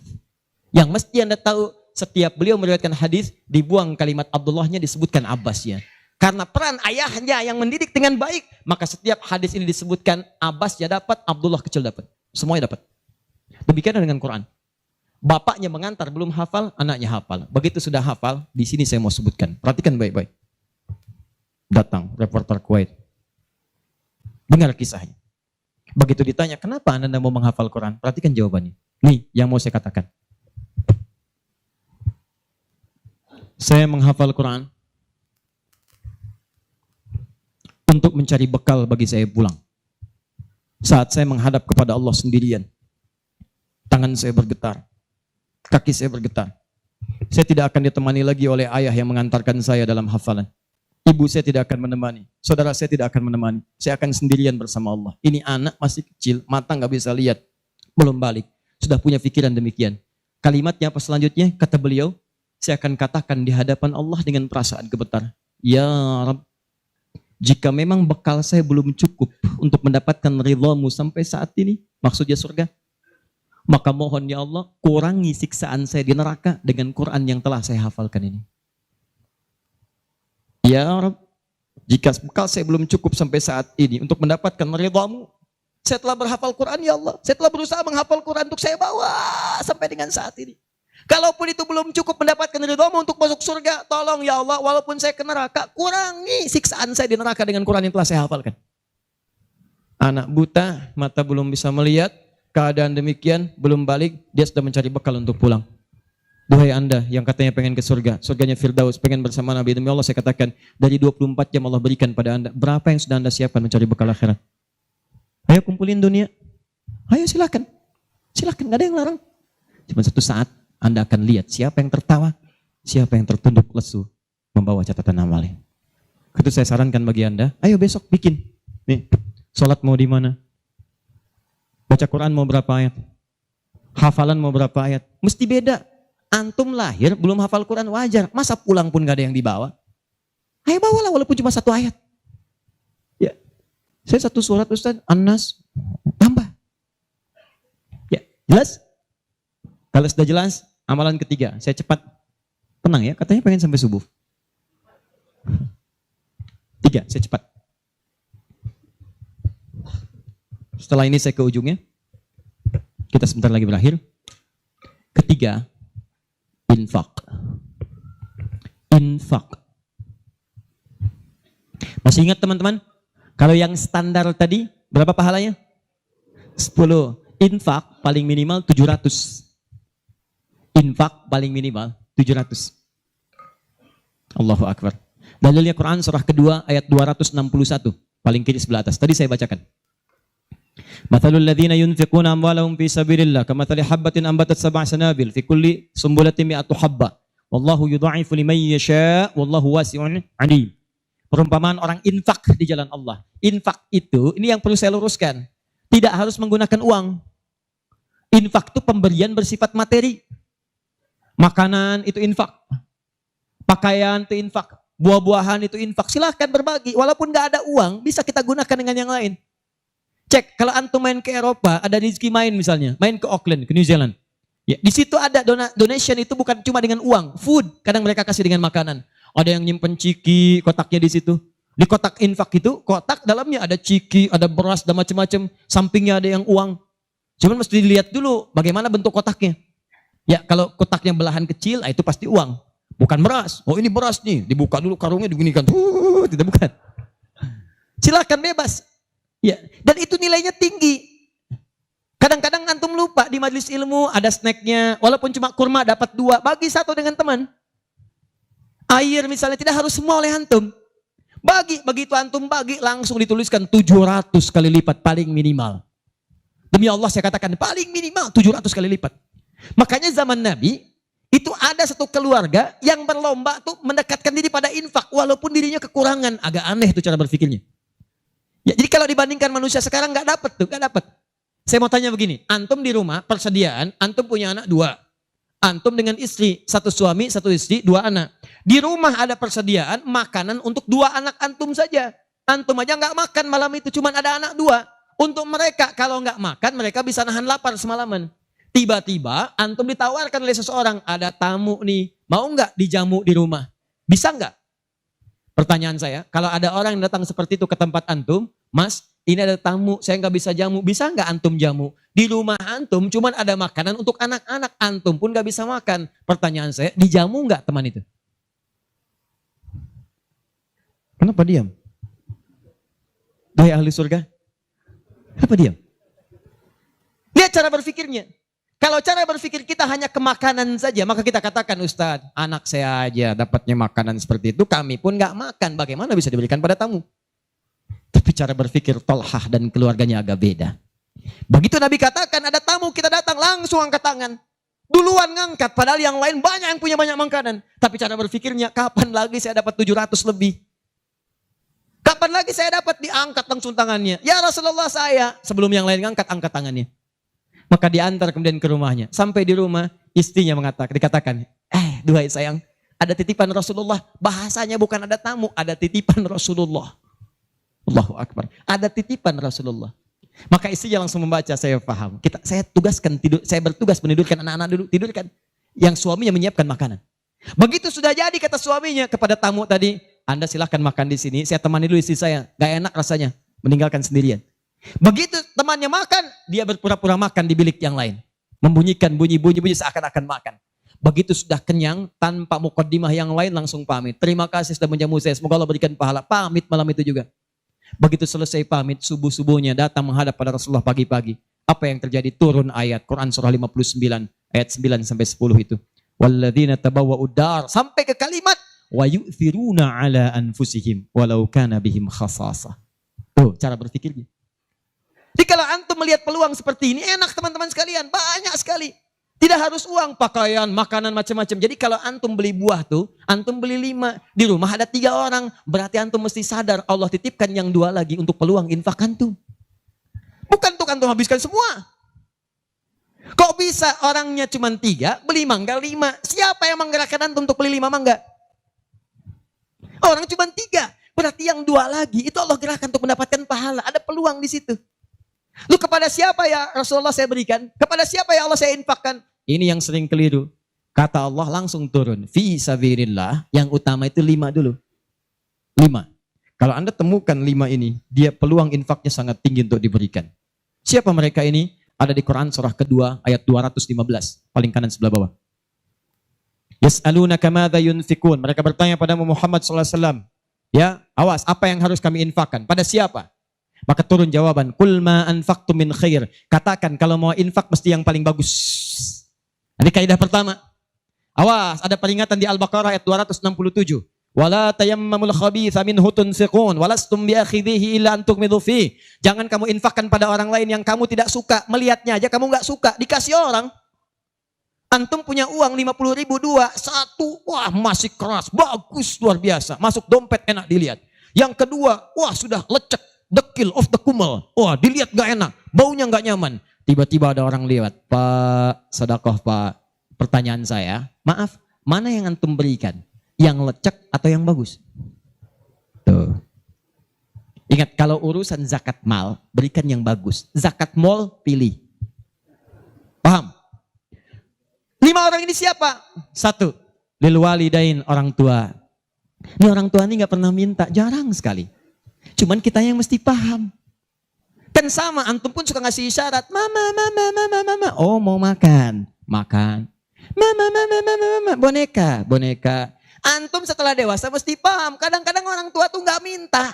Speaker 1: Yang mesti Anda tahu, setiap beliau meriwayatkan hadis, dibuang kalimat Abdullahnya, disebutkan Abbasnya. Karena peran ayahnya yang mendidik dengan baik, maka setiap hadis ini disebutkan Abbas ya dapat, Abdullah kecil dapat. Semuanya dapat. Demikian dengan Quran. Bapaknya mengantar belum hafal, anaknya hafal. Begitu sudah hafal, di sini saya mau sebutkan. Perhatikan baik-baik. Datang reporter Kuwait. Dengar kisahnya. Begitu ditanya, kenapa Anda mau menghafal Quran? Perhatikan jawabannya. Nih, yang mau saya katakan. Saya menghafal Quran untuk mencari bekal bagi saya pulang. Saat saya menghadap kepada Allah sendirian, tangan saya bergetar, kaki saya bergetar. Saya tidak akan ditemani lagi oleh ayah yang mengantarkan saya dalam hafalan. Ibu saya tidak akan menemani, saudara saya tidak akan menemani. Saya akan sendirian bersama Allah. Ini anak masih kecil, mata nggak bisa lihat, belum balik, sudah punya pikiran demikian. Kalimatnya apa selanjutnya? Kata beliau, saya akan katakan di hadapan Allah dengan perasaan gemetar. Ya Rabb, jika memang bekal saya belum cukup untuk mendapatkan ridhamu sampai saat ini, maksudnya surga, maka mohon ya Allah, kurangi siksaan saya di neraka dengan Quran yang telah saya hafalkan ini. Ya Rabb, jika bekal saya belum cukup sampai saat ini untuk mendapatkan ridhamu, saya telah berhafal Quran ya Allah. Saya telah berusaha menghafal Quran untuk saya bawa sampai dengan saat ini. Kalaupun itu belum cukup mendapatkan ridhamu untuk masuk surga, tolong ya Allah, walaupun saya ke neraka, kurangi siksaan saya di neraka dengan Quran yang telah saya hafalkan. Anak buta, mata belum bisa melihat, keadaan demikian, belum balik, dia sudah mencari bekal untuk pulang. Duhai Anda yang katanya pengen ke surga, surganya Firdaus, pengen bersama Nabi, demi Allah saya katakan, dari 24 jam Allah berikan pada Anda, berapa yang sudah Anda siapkan mencari bekal akhirat? Ayo kumpulin dunia, ayo silakan, silakan, gak ada yang larang. Cuma satu saat, Anda akan lihat siapa yang tertawa, siapa yang tertunduk lesu membawa catatan amalnya. Itu saya sarankan bagi Anda, ayo besok bikin. Nih, sholat mau di mana? Baca Quran mau berapa ayat? Hafalan mau berapa ayat? Mesti beda. Antum lahir belum hafal Quran wajar, masa pulang pun gak ada yang dibawa? Ayo bawalah walaupun cuma satu ayat. Ya, saya satu surat Ustaz, An-Nas, tambah. Ya, jelas? Kalau sudah jelas, amalan ketiga, saya cepat. Tenang ya, katanya pengen sampai subuh. 3, saya cepat. Setelah ini saya ke ujungnya. Kita sebentar lagi berakhir. Ketiga, infak. Infak. Masih ingat teman-teman? Kalau yang standar tadi, berapa pahalanya? 10. Infak paling minimal 700. Infak paling minimal 700. Allahu Akbar. Dalilnya Quran surah kedua ayat 261. Paling kiri sebelah atas. Tadi saya bacakan. Mathalul ladzina yunfiquna amwalahum fi sabilillah kamathali habbatin ambatat sab'a sanabil fi kulli sumbulatin mi'atu habba. Wallahu yudha'ifu liman yasha' wallahu wasi'un 'alim. Perumpamaan orang infak di jalan Allah. Infak itu, ini yang perlu saya luruskan. Tidak harus menggunakan uang. Infak itu pemberian bersifat materi. Makanan itu infak, pakaian itu infak, buah-buahan itu infak. Silahkan berbagi, walaupun gak ada uang, bisa kita gunakan dengan yang lain. Cek, kalau antum main ke Eropa, ada rezeki main misalnya, main ke Auckland, ke New Zealand. Ya, di situ ada donation itu bukan cuma dengan uang, food. Kadang mereka kasih dengan makanan. Ada yang nyimpen ciki, kotaknya di situ. Di kotak infak itu, kotak dalamnya ada ciki, ada beras, dan macam-macam. Sampingnya ada yang uang. Cuman mesti dilihat dulu bagaimana bentuk kotaknya. Ya, kalau kotaknya belahan kecil, itu pasti uang. Bukan beras. Oh ini beras nih, dibuka dulu karungnya diginikan. Tidak bukan. Silakan bebas. Ya, dan itu nilainya tinggi. Kadang-kadang antum lupa di majelis ilmu ada snacknya, walaupun cuma kurma dapat 2, bagi 1 dengan teman. Air misalnya tidak harus semua oleh antum. Bagi, begitu antum bagi langsung dituliskan 700 kali lipat paling minimal. Demi Allah saya katakan paling minimal 700 kali lipat. Makanya zaman Nabi, itu ada satu keluarga yang berlomba tuh mendekatkan diri pada infak, walaupun dirinya kekurangan. Agak aneh tuh cara berpikirnya. Ya, jadi kalau dibandingkan manusia sekarang nggak dapat tuh, nggak dapat. Saya mau tanya begini, antum di rumah persediaan, antum punya anak 2. Antum dengan istri, 1 suami, 1 istri, 2 anak. Di rumah ada persediaan makanan untuk 2 anak antum saja. Antum aja nggak makan malam itu, cuma ada anak 2. Untuk mereka, kalau nggak makan, mereka bisa nahan lapar semalaman. Tiba-tiba antum ditawarkan oleh seseorang, ada tamu nih, mau nggak dijamu di rumah? Bisa nggak?
Speaker 2: Pertanyaan saya, kalau ada orang yang datang seperti itu ke tempat antum, Mas, ini ada tamu, saya nggak bisa jamu. Bisa nggak antum jamu? Di rumah antum cuman ada makanan untuk anak-anak, antum pun nggak bisa makan. Pertanyaan saya, dijamu nggak teman itu?
Speaker 1: Kenapa diam? Hai ahli surga. Kenapa diam?
Speaker 2: Lihat cara berpikirnya. Kalau cara berpikir kita hanya ke makanan saja, maka kita katakan, Ustadz, anak saya aja dapatnya makanan seperti itu, kami pun nggak makan. Bagaimana bisa diberikan pada tamu? Tapi cara berpikir Tolhah dan keluarganya agak beda. Begitu Nabi katakan ada tamu, kita datang langsung angkat tangan. Duluan ngangkat, padahal yang lain banyak yang punya banyak makanan. Tapi cara berpikirnya, kapan lagi saya dapat 700 lebih? Kapan lagi saya dapat diangkat langsung tangannya? Ya Rasulullah saya. Sebelum yang lain ngangkat, angkat tangannya. Maka diantar kemudian ke rumahnya. Sampai di rumah, istrinya dikatakan, duhai sayang, ada titipan Rasulullah. Bahasanya bukan ada tamu, ada titipan Rasulullah. Allahu Akbar. Ada titipan Rasulullah. Maka istrinya langsung membaca, saya paham. Saya bertugas menidurkan anak-anak dulu, tidurkan. Yang suaminya menyiapkan makanan. Begitu sudah jadi kata suaminya kepada tamu tadi, Anda silahkan makan di sini, saya temani dulu istri saya. Gak enak rasanya, meninggalkan sendirian. Begitu temannya makan, dia berpura-pura makan di bilik yang lain. Membunyikan bunyi-bunyi seakan-akan makan. Begitu sudah kenyang, tanpa mukaddimah yang lain langsung pamit. Terima kasih sudah menjamu saya, semoga Allah berikan pahala. Pamit malam itu juga. Begitu selesai pamit, subuh-subuhnya datang menghadap pada Rasulullah pagi-pagi. Apa yang terjadi? Turun ayat Quran surah 59 ayat 9 sampai 10 itu. Walladzina tabawwa'ud dar sampai ke kalimat wa yu'thiruna ala anfusihim walau kana bihim khasasah. Oh, cara berpikirnya. Jadi kalau antum melihat peluang seperti ini, enak teman-teman sekalian, banyak sekali. Tidak harus uang, pakaian, makanan, macam-macam. Jadi kalau antum beli buah tuh, antum beli 5, di rumah ada 3 orang, berarti antum mesti sadar Allah titipkan yang 2 lagi untuk peluang infak antum. Bukan untuk antum habiskan semua. Kok bisa orangnya cuma 3, beli mangga 5. Siapa yang menggerakkan antum untuk beli 5 mangga? Orang cuma 3, berarti yang 2 lagi, itu Allah gerakkan untuk mendapatkan pahala. Ada peluang di situ. Lu kepada siapa ya Rasulullah saya berikan? Kepada siapa ya Allah saya infakkan? Ini yang sering keliru. Kata Allah langsung turun. Fi sabilillah, yang utama itu 5 dulu. 5. Kalau Anda temukan 5 ini, dia peluang infaknya sangat tinggi untuk diberikan. Siapa mereka ini? Ada di Quran surah kedua ayat 215. Paling kanan sebelah bawah. Yas'alunaka madza yunfikun. Mereka bertanya pada Muhammad SAW. Ya, awas, apa yang harus kami infakkan? Pada siapa? Maka turun jawaban, kul ma anfaqtum min khair. Katakan kalau mau infak mesti yang paling bagus. Ini kaidah pertama. Awas, ada peringatan di Al-Baqarah ayat 267. Wala tayammamul khabitha minhu tunfiqun walastum biakhidhihi illa an tughmidu fi. Jangan kamu infakkan pada orang lain yang kamu tidak suka. Melihatnya aja kamu enggak suka, dikasih orang. Antum punya uang 50.000 2, 1, wah masih keras, bagus, luar biasa. Masuk dompet enak dilihat. Yang kedua, wah sudah lecek. Dekil of the kumel. Wah dilihat gak enak. Baunya gak nyaman. Tiba-tiba ada orang lewat. Pak, sedekah Pak. Pertanyaan saya, maaf, mana yang antum berikan? Yang lecek atau yang bagus? Tuh. Ingat, kalau urusan zakat mal, berikan yang bagus. Zakat mal, pilih. Paham? 5 orang ini siapa? 1. Lil walidain, orang tua. Ini orang tua ini gak pernah minta, jarang sekali. Cuman kita yang mesti paham. Kan sama, antum pun suka ngasih isyarat. Mama. Oh mau makan. Makan. Mama. Boneka. Antum setelah dewasa mesti paham. Kadang-kadang orang tua tuh gak minta.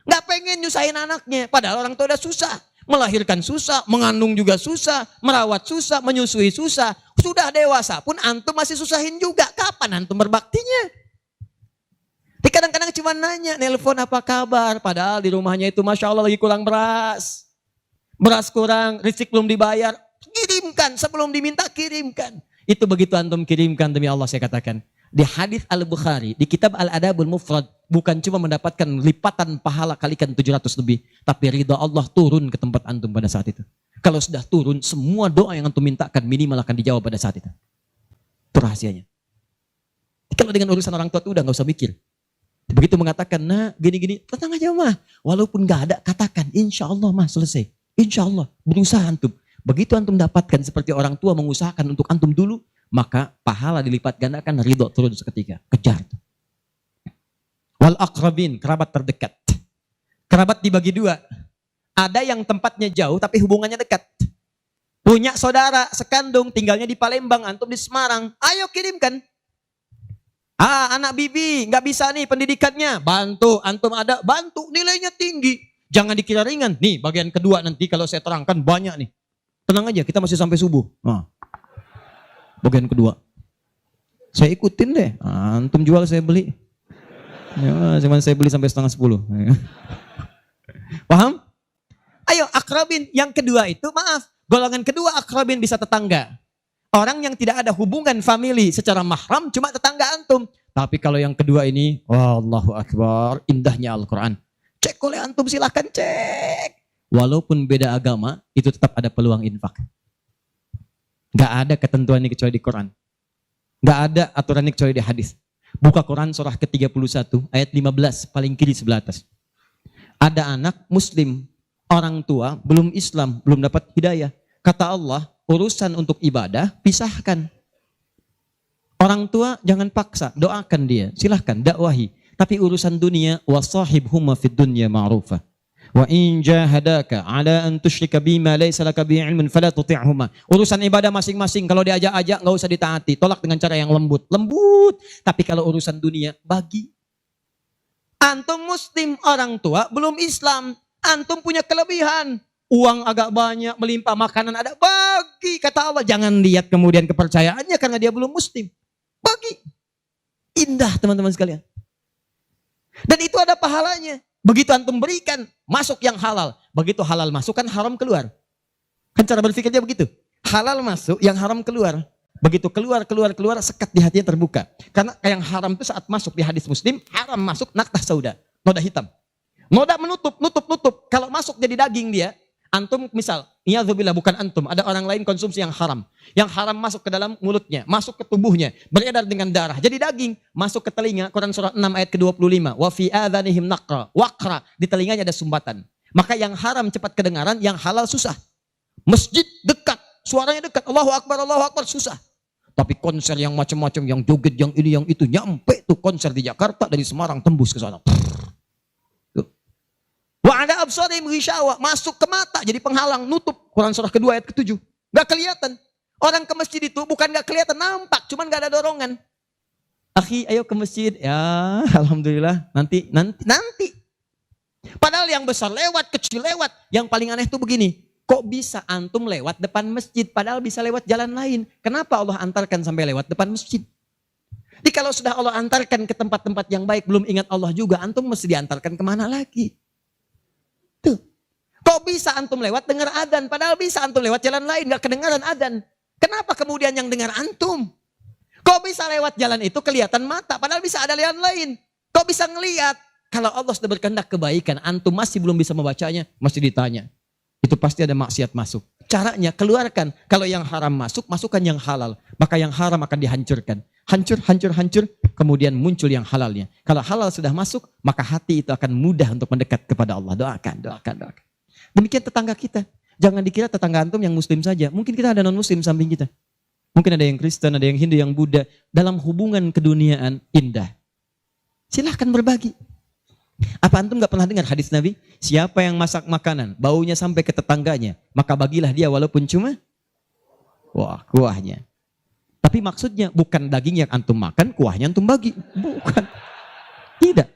Speaker 2: Gak pengen nyusahin anaknya. Padahal orang tua udah susah. Melahirkan susah, mengandung juga susah, merawat susah, menyusui susah. Sudah dewasa pun antum masih susahin juga. Kapan antum berbaktinya? Kadang-kadang cuma nanya, nelpon apa kabar. Padahal di rumahnya itu Masya Allah lagi kurang beras. Beras kurang, rezeki belum dibayar. Kirimkan, sebelum diminta kirimkan. Itu begitu antum kirimkan demi Allah saya katakan. Di hadis Al-Bukhari, di kitab Al-Adabul Mufrad. Bukan cuma mendapatkan lipatan pahala kalikan 700 lebih. Tapi ridha Allah turun ke tempat antum pada saat itu. Kalau sudah turun, semua doa yang antum mintakan minimal akan dijawab pada saat itu. Itu rahasianya. Kalau dengan urusan orang tua itu udah gak usah mikir. Begitu mengatakan, nah gini-gini, tenang aja mah. Walaupun gak ada, katakan, insya Allah mah selesai. Insya Allah, berusaha antum. Begitu antum dapatkan seperti orang tua mengusahakan untuk antum dulu, maka pahala dilipat gandakan, ridho turun seketika. Kejar. Wal aqrabin, kerabat terdekat. Kerabat dibagi dua. Ada yang tempatnya jauh tapi hubungannya dekat. Punya saudara sekandung tinggalnya di Palembang, antum di Semarang. Ayo kirimkan. Anak bibi nggak bisa nih pendidikannya. Bantu, antum ada, bantu, nilainya tinggi. Jangan dikira ringan. Nih bagian kedua nanti kalau saya terangkan banyak nih. Tenang aja, kita masih sampai subuh. Bagian kedua. Saya ikutin deh. Antum jual saya beli. Ya, cuman saya beli sampai 9:30. Paham? Ayo akrabin. Yang kedua itu maaf. Golongan kedua akrabin bisa tetangga. Orang yang tidak ada hubungan famili secara mahram cuma tetangga antum. Tapi kalau yang kedua ini, Allahu Akbar, indahnya Al-Quran. Cek oleh antum, silahkan cek. Walaupun beda agama, itu tetap ada peluang infak. Gak ada ketentuan ini kecuali di Quran. Gak ada aturan ini kecuali di hadis. Buka Quran surah ke-31 ayat 15 paling kiri sebelah atas. Ada anak muslim, orang tua belum Islam, belum dapat hidayah. Kata Allah, urusan untuk ibadah pisahkan. Orang tua jangan paksa, doakan dia, silahkan dakwahi. Tapi urusan dunia, wasahibhuma fid dunya ma'rufa. Wa in jahadaka ala an tusyrika bima laysa laka bihi ilmun fala tuti'huma. Urusan ibadah masing-masing, kalau diajak-ajak enggak usah ditaati, tolak dengan cara yang lembut. Lembut. Tapi kalau urusan dunia, bagi. Antum muslim, orang tua belum Islam, antum punya kelebihan. Uang agak banyak, melimpah, makanan ada, bagi. Kata Allah, jangan lihat kemudian kepercayaannya karena dia belum muslim. Bagi. Indah teman-teman sekalian. Dan itu ada pahalanya. Begitu antum berikan, masuk yang halal. Begitu halal masuk kan haram keluar. Kan cara berpikirnya begitu. Halal masuk, yang haram keluar. Begitu keluar, sekat di hatinya terbuka. Karena yang haram itu saat masuk di hadis Muslim, haram masuk naktah sauda, noda hitam. Noda menutup. Kalau masuk jadi daging dia, antum misal, iyadzubillah bukan antum, ada orang lain konsumsi yang haram. Yang haram masuk ke dalam mulutnya, masuk ke tubuhnya, beredar dengan darah. Jadi daging, masuk ke telinga, Quran surah 6 ayat ke-25. Wa fi adhanihim naqra, waqra, di telinganya ada sumbatan. Maka yang haram cepat kedengaran, yang halal susah. Masjid dekat, suaranya dekat, Allahu Akbar, susah. Tapi konser yang macam-macam, yang joget, yang ini, yang itu, nyampe tuh konser di Jakarta, dari Semarang tembus ke sana. Wa ada absarihim ghishawa, masuk ke mata jadi penghalang, nutup. Quran surah kedua ayat ke-7. Gak kelihatan. Orang ke masjid itu bukan gak kelihatan, nampak, cuman gak ada dorongan. Akhi, ayo ke masjid. Ya, alhamdulillah, nanti. Padahal yang besar lewat, kecil lewat. Yang paling aneh itu begini, kok bisa antum lewat depan masjid padahal bisa lewat jalan lain? Kenapa Allah antarkan sampai lewat depan masjid? Jadi kalau sudah Allah antarkan ke tempat-tempat yang baik, belum ingat Allah juga, antum mesti diantarkan kemana lagi? Tuh. Kok bisa antum lewat dengar adzan, padahal bisa antum lewat jalan lain, gak kedengaran adzan. Kenapa kemudian yang dengar antum? Kok bisa lewat jalan itu kelihatan mata, padahal bisa ada jalan lain. Kok bisa ngelihat? Kalau Allah sudah berkehendak kebaikan, antum masih belum bisa membacanya, masih ditanya. Itu pasti ada maksiat masuk. Caranya keluarkan. Kalau yang haram masuk, masukkan yang halal. Maka yang haram akan dihancurkan. Hancur. Kemudian muncul yang halalnya. Kalau halal sudah masuk, maka hati itu akan mudah untuk mendekat kepada Allah. Doakan. Demikian tetangga kita. Jangan dikira tetangga antum yang muslim saja. Mungkin kita ada non-muslim samping kita. Mungkin ada yang Kristen, ada yang Hindu, yang Buddha. Dalam hubungan keduniaan indah. Silahkan berbagi. Apa antum gak pernah dengar hadis Nabi? Siapa yang masak makanan, baunya sampai ke tetangganya, maka bagilah dia walaupun cuma kuahnya. Tapi maksudnya bukan daging yang antum makan, kuahnya antum bagi. Bukan. Tidak.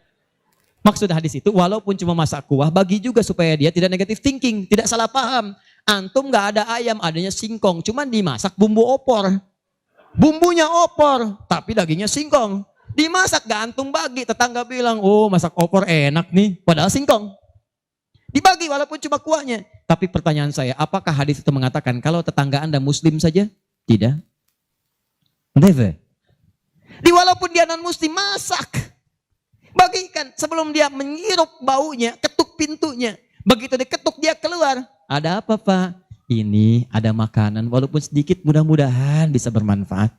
Speaker 2: Maksud hadis itu walaupun cuma masak kuah, bagi juga supaya dia tidak negative thinking, tidak salah paham. Antum gak ada ayam, adanya singkong, cuman dimasak bumbu opor. Bumbunya opor, tapi dagingnya singkong. Dimasak gak antum bagi, tetangga bilang, oh masak opor enak nih, padahal singkong. Dibagi walaupun cuma kuahnya. Tapi pertanyaan saya, apakah hadis itu mengatakan kalau tetangga anda muslim saja? Tidak. Never. Walaupun dia non muslim, masak. Bagikan sebelum dia menghirup baunya, ketuk pintunya. Begitu diketuk dia keluar. Ada apa Pak? Ini ada makanan, walaupun sedikit mudah-mudahan bisa bermanfaat.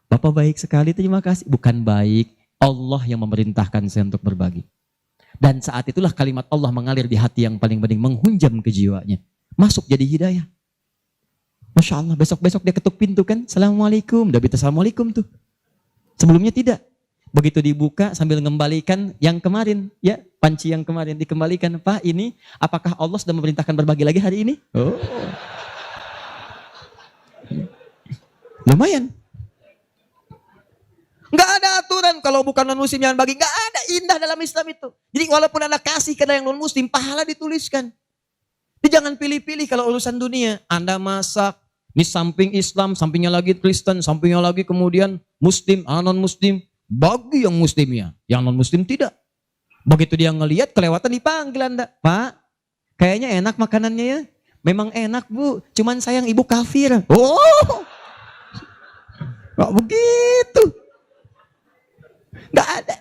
Speaker 2: Bapak baik sekali, terima kasih. Bukan baik, Allah yang memerintahkan saya untuk berbagi. Dan saat itulah kalimat Allah mengalir di hati yang paling bening, menghunjam ke jiwanya. Masuk jadi hidayah. Masya Allah, besok-besok dia ketuk pintu kan, Assalamualaikum. Udah minta Assalamualaikum tuh. Sebelumnya tidak. Begitu dibuka sambil mengembalikan yang kemarin, ya panci yang kemarin dikembalikan. Pak, ini apakah Allah sudah memerintahkan berbagi lagi hari ini? Oh, lumayan. Nggak ada aturan kalau bukan non muslim jangan bagi. Nggak ada, indah dalam Islam itu. Jadi walaupun Anda kasih ke yang non muslim, pahala dituliskan. Jadi jangan pilih-pilih kalau urusan dunia. Anda masak, ini samping Islam, sampingnya lagi Kristen, sampingnya lagi kemudian muslim, non muslim. Bagi yang muslimnya, yang non muslim tidak. Begitu dia ngelihat kelewatan dipanggil Anda. Pak, kayaknya enak makanannya ya. Memang enak Bu, cuman sayang ibu kafir. Oh, nggak begitu. Nggak ada.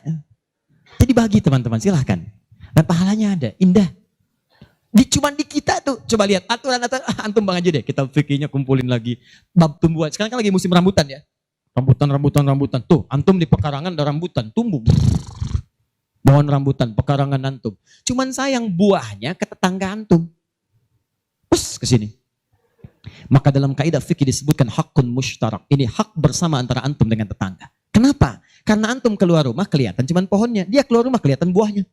Speaker 2: Jadi bagi teman-teman, silahkan. Dan pahalanya ada, indah. Cuman di kita tuh, coba lihat aturan antum bang aja deh. Kita fikirnya kumpulin lagi. Bab tumbuhan, sekarang kan lagi musim rambutan ya. Rambutan. Tuh, antum di pekarangan ada rambutan, tumbuh. Pohon rambutan, pekarangan antum. Cuman sayang buahnya ke tetangga antum. Terus ke sini. Maka dalam kaidah fikih disebutkan hakun mushtarak. Ini hak bersama antara antum dengan tetangga. Kenapa? Karena antum keluar rumah kelihatan cuman pohonnya. Dia keluar rumah kelihatan buahnya.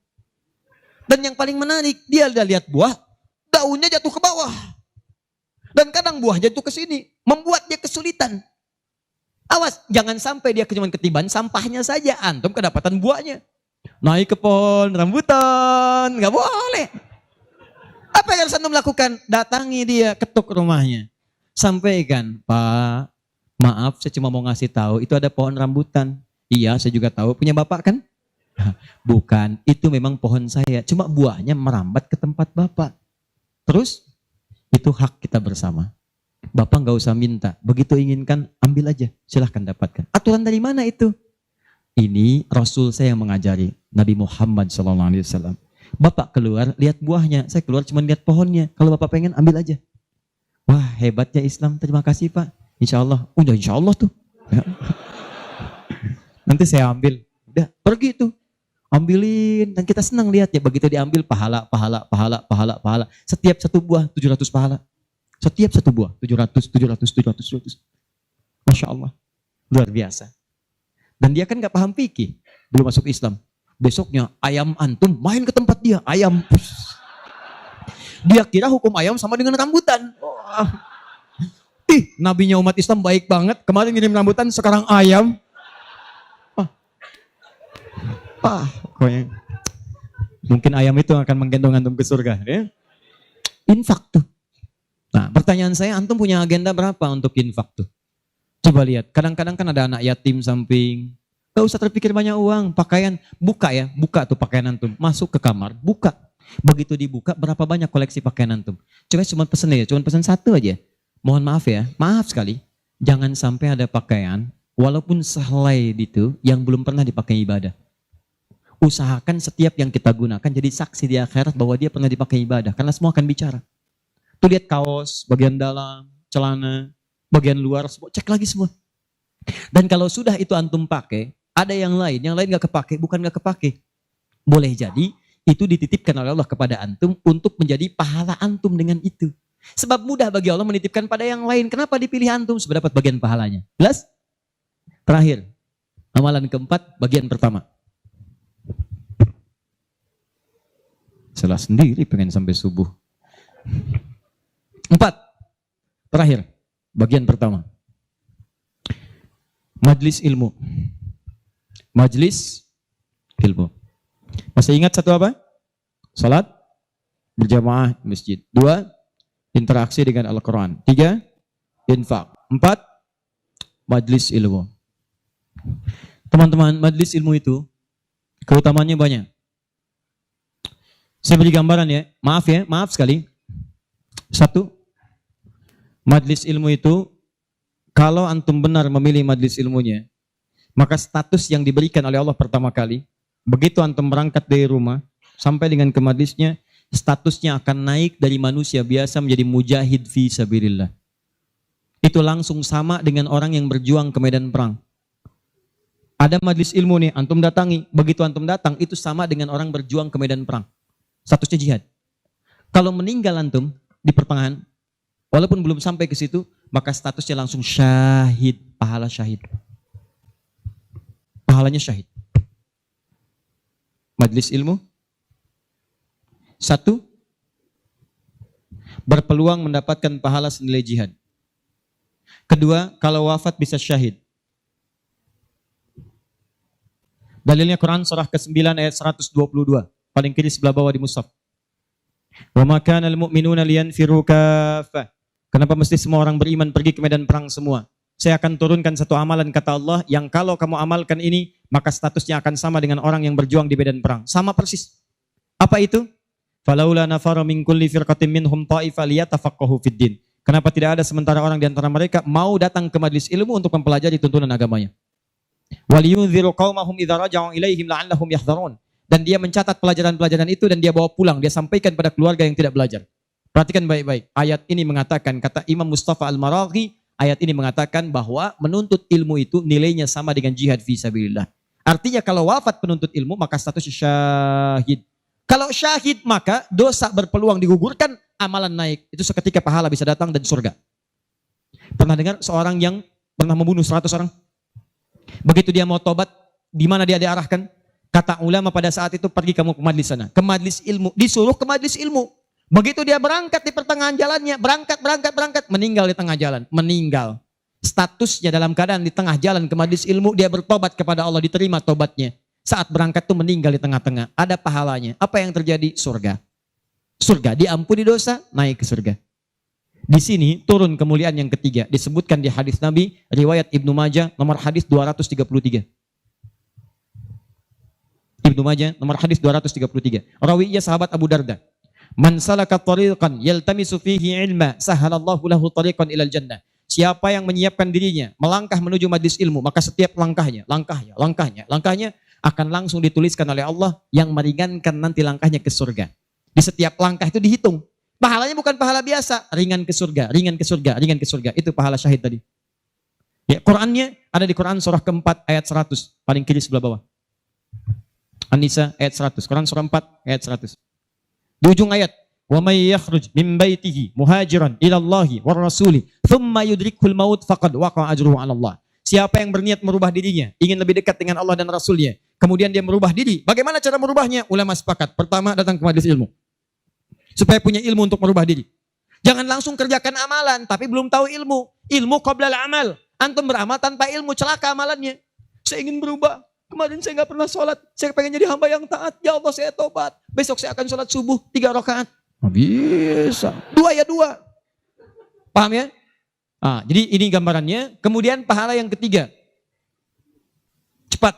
Speaker 2: Dan yang paling menarik, dia udah lihat buah, daunnya jatuh ke bawah. Dan kadang buah jatuh ke sini, membuat dia kesulitan. Awas, jangan sampai dia cuma ketiban sampahnya saja, antum kedapatan buahnya. Naik ke pohon rambutan, nggak boleh. Apa yang harus antum lakukan? Datangi dia, ketuk rumahnya. Sampaikan, Pak, maaf saya cuma mau ngasih tahu, itu ada pohon rambutan. Iya, saya juga tahu, punya bapak kan? Bukan, itu memang pohon saya. Cuma buahnya merambat ke tempat bapak. Terus, itu hak kita bersama. Bapak nggak usah minta. Begitu inginkan, ambil aja. Silahkan dapatkan. Aturan dari mana itu? Ini Rasul saya yang mengajari. Nabi Muhammad SAW. Bapak keluar, lihat buahnya. Saya keluar cuma lihat pohonnya. Kalau bapak pengen, ambil aja. Wah, hebatnya Islam. Terima kasih Pak. Insya Allah. Udah insya Allah tuh. Nanti saya ambil. Udah, pergi tuh. Ambilin. Dan kita senang lihat ya. Begitu diambil, pahala. Setiap satu buah, 700 pahala. Setiap satu buah, 700. Masya Allah. Luar biasa. Dan dia kan gak paham fikih. Belum masuk Islam. Besoknya, ayam antum main ke tempat dia. Ayam. Dia kira hukum ayam sama dengan rambutan. Oh. Nabinya umat Islam baik banget. Kemarin ngirim rambutan, sekarang ayam. Pokoknya mungkin ayam itu akan menggendong antum ke surga. Ya? Infak tuh. Nah, pertanyaan saya, antum punya agenda berapa untuk infak tuh? Coba lihat, kadang-kadang kan ada anak yatim samping. Gak usah terpikir banyak uang, pakaian. Buka tuh pakaian antum. Masuk ke kamar, buka. Begitu dibuka, berapa banyak koleksi pakaian antum? Coba cuma pesen satu aja. Mohon maaf ya, maaf sekali. Jangan sampai ada pakaian, walaupun sehelai itu, yang belum pernah dipakai ibadah. Usahakan setiap yang kita gunakan jadi saksi di akhirat bahwa dia pernah dipakai ibadah. Karena semua akan bicara. Tuh lihat kaos, bagian dalam, celana, bagian luar, cek lagi semua. Dan kalau sudah itu antum pakai, ada yang lain gak kepake, bukan gak kepake. Boleh jadi itu dititipkan oleh Allah kepada antum untuk menjadi pahala antum dengan itu. Sebab mudah bagi Allah menitipkan pada yang lain. Kenapa dipilih antum supaya dapat bagian pahalanya? Jelas? Terakhir, amalan keempat, bagian pertama. Salah sendiri pengen sampai subuh. 4. Terakhir, bagian pertama. Majlis ilmu. Majlis ilmu. Masih ingat satu apa? Salat berjamaah di masjid. 2. Interaksi dengan Al-Quran. 3. Infak. 4. Majlis ilmu. Teman-teman, majlis ilmu itu keutamaannya banyak. Saya beri gambaran ya, maaf sekali. 1. Majlis ilmu itu, kalau antum benar memilih majlis ilmunya, maka status yang diberikan oleh Allah pertama kali, begitu antum berangkat dari rumah, sampai dengan ke majlisnya, statusnya akan naik dari manusia biasa menjadi mujahid fi sabilillah. Itu langsung sama dengan orang yang berjuang ke medan perang. Ada majlis ilmu nih, antum datangi, begitu antum datang, itu sama dengan orang berjuang ke medan perang. Statusnya jihad. Kalau meninggal antum di pertengahan, walaupun belum sampai ke situ, maka statusnya langsung syahid, pahala syahid. Pahalanya syahid. Majelis ilmu. Satu, berpeluang mendapatkan pahala senilai jihad. Kedua, kalau wafat bisa syahid. Dalilnya Quran surah ke-9 ayat 122. Paling kiri sebelah bawah di mushaf. Wa ma kana al-mu'minuna liyanfiru kaffah. Kenapa mesti semua orang beriman pergi ke medan perang semua? Saya akan turunkan satu amalan kata Allah yang kalau kamu amalkan ini maka statusnya akan sama dengan orang yang berjuang di medan perang. Sama persis. Apa itu? Falaula nafara min kulli firqatin minhum ta'ifa liyatafaqahu fid din. Kenapa tidak ada sementara orang di antara mereka mau datang ke majelis ilmu untuk mempelajari tuntunan agamanya? Waliyunziru qaumahum idza raja'u ilaihim la'allahum yahdharun. Dan dia mencatat pelajaran-pelajaran itu dan dia bawa pulang, dia sampaikan pada keluarga yang tidak belajar. Perhatikan baik-baik. Ayat ini mengatakan, kata Imam Mustafa Al-Maraghi, ayat ini mengatakan bahwa menuntut ilmu itu nilainya sama dengan jihad fi sabilillah. Artinya kalau wafat penuntut ilmu maka status syahid. Kalau syahid maka dosa berpeluang digugurkan, amalan naik. Itu seketika pahala bisa datang dan surga. Pernah dengar seorang yang pernah membunuh 100 orang? Begitu dia mau tobat, di mana dia diarahkan? Kata ulama pada saat itu, pergi kamu ke majlis sana. Ke majlis ilmu. Disuruh ke majlis ilmu. Begitu dia berangkat di pertengahan jalannya, berangkat, meninggal di tengah jalan. Meninggal. Statusnya dalam keadaan di tengah jalan ke majlis ilmu, dia bertobat kepada Allah, diterima tobatnya. Saat berangkat tuh meninggal di tengah-tengah. Ada pahalanya. Apa yang terjadi? Surga. Surga, diampuni dosa, naik ke surga. Di sini turun kemuliaan yang ketiga. Disebutkan di hadis Nabi, riwayat Ibnu Majah, nomor hadis 233. Ibnu Majah, nomor hadis 233. Rawinya sahabat Abu Darda. Man salaka tariqan yaltamisu fihi ilma, sahalallahu lahu tariqan ilal jannah. Siapa yang menyiapkan dirinya melangkah menuju majlis ilmu, maka setiap langkahnya akan langsung dituliskan oleh Allah yang meringankan nanti langkahnya ke surga. Di setiap langkah itu dihitung. Pahalanya bukan pahala biasa, ringan ke surga, ringan ke surga, ringan ke surga. Itu pahala syahid tadi. Ya, Qurannya ada di Quran surah keempat ayat 100, paling kiri sebelah bawah. An-Nisa ayat 100, Quran surah 4 ayat 100. Di ujung ayat, wa may yakhruj min baitihi muhajiran ila Allahi war rasuli thumma yudrikul maut faqad waqa'a ajruhu 'ala Allah. Siapa yang berniat merubah dirinya, ingin lebih dekat dengan Allah dan Rasulnya, kemudian dia merubah diri. Bagaimana cara merubahnya? Ulama sepakat. Pertama, datang ke majelis ilmu. Supaya punya ilmu untuk merubah diri. Jangan langsung kerjakan amalan, tapi belum tahu ilmu. Ilmu qabla al-amal. Antum beramal tanpa ilmu, celaka amalannya. Saya ingin berubah. Kemarin saya nggak pernah sholat. Saya pengen jadi hamba yang taat. Ya Allah, saya tobat. Besok saya akan sholat subuh 3 rakaat. Bisa. 2 ya 2. Paham ya? Jadi ini gambarannya. Kemudian pahala yang ketiga. Cepat.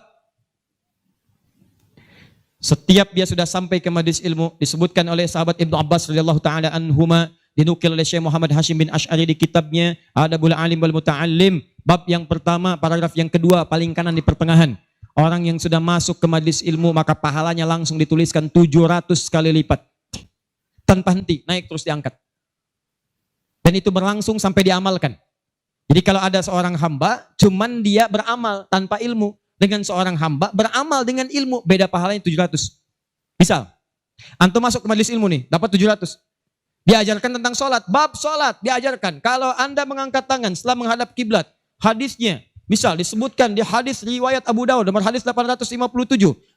Speaker 2: Setiap dia sudah sampai ke majelis ilmu, disebutkan oleh sahabat Ibnu Abbas radhiyallahu taala anhuma, dinukil oleh Syekh Muhammad Hashim bin Asy'ari di kitabnya Adabul Alim wal Muta'allim, bab yang pertama, paragraf yang kedua, paling kanan di pertengahan. Orang yang sudah masuk ke majelis ilmu maka pahalanya langsung dituliskan 700 kali lipat. Tanpa henti, naik terus diangkat. Dan itu berlangsung sampai diamalkan. Jadi kalau ada seorang hamba, cuman dia beramal tanpa ilmu. Dengan seorang hamba beramal dengan ilmu, beda pahalanya 700. Misal, antum masuk ke majelis ilmu nih, dapat 700. Diajarkan tentang sholat, bab sholat diajarkan. Kalau anda mengangkat tangan setelah menghadap kiblat, hadisnya, misal disebutkan di hadis riwayat Abu Dawud, nomor hadis 857.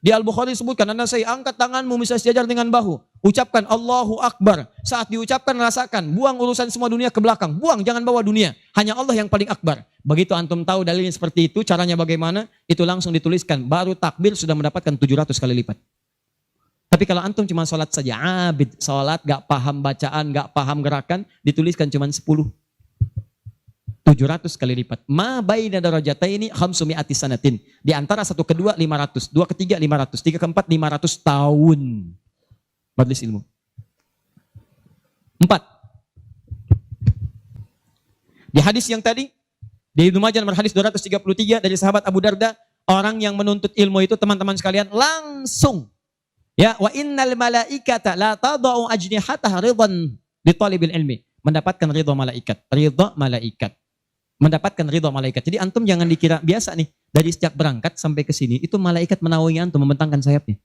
Speaker 2: Di Al-Bukhari disebutkan, anda saya angkat tanganmu, misal sejajar dengan bahu. Ucapkan Allahu Akbar. Saat diucapkan rasakan, buang urusan semua dunia ke belakang. Buang, jangan bawa dunia. Hanya Allah yang paling akbar. Begitu antum tahu dalilnya seperti itu, caranya bagaimana, itu langsung dituliskan. Baru takbir sudah mendapatkan 700 kali lipat. Tapi kalau antum cuma sholat saja, abid, sholat, gak paham bacaan, gak paham gerakan, dituliskan cuma 10. 700 kali lipat. Ma baina darajataini khamsumi'ati sanatin. Di antara satu kedua 500, dua ketiga 500, tiga keempat 500 tahun. Majelis ilmu. 4. Di hadis yang tadi, di Ibnu Majah nomor hadis 233 dari sahabat Abu Darda, orang yang menuntut ilmu itu teman-teman sekalian langsung, ya, wa innal malaikata la tadau ajnihataha ridwan li talibil ilmi, mendapatkan ridha malaikat, mendapatkan ridha malaikat. Jadi antum jangan dikira biasa nih, dari sejak berangkat sampai ke sini itu malaikat menaungi antum, membentangkan sayapnya.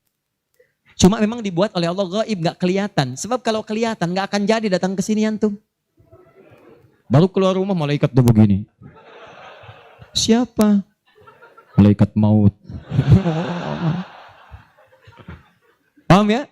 Speaker 2: Cuma memang dibuat oleh Allah gaib, gak kelihatan. Sebab kalau kelihatan gak akan jadi datang ke sini antum. Baru keluar rumah malaikat tuh begini. Siapa? Malaikat maut. Paham ya?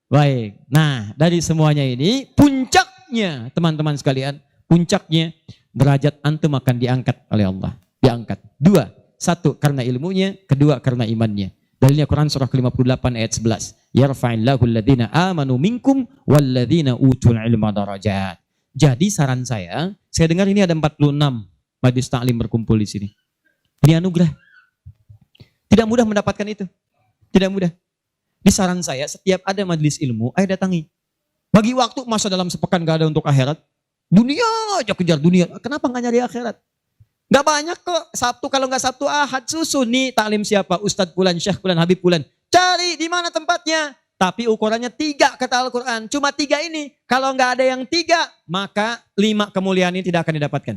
Speaker 2: Baik. Nah, dari semuanya ini puncaknya teman-teman sekalian, puncaknya derajat antum akan diangkat oleh Allah. Diangkat. Dua. Satu karena ilmunya, kedua karena imannya. Dalilnya Quran surah ke-58 ayat 11. Yarfa'illahu alladhina amanu minkum walladhina utul ilma darajat. Jadi saran saya dengar ini ada 46 majlis taklim berkumpul di sini. Ini anugerah. Tidak mudah mendapatkan itu. Tidak mudah. Di saran saya, setiap ada majelis ilmu, ayo datangi. Bagi waktu, masa dalam sepekan gak ada untuk akhirat. Dunia aja kejar dunia. Kenapa gak nyari akhirat? Gak banyak kok. Sabtu, kalau gak Sabtu, Ahad susun. Nih taklim siapa? Ustadz Fulan, Syekh Fulan, Habib Fulan. Cari di mana tempatnya. Tapi ukurannya 3 kata Al-Quran. Cuma 3 ini. Kalau gak ada yang 3, maka 5 kemuliaan ini tidak akan didapatkan.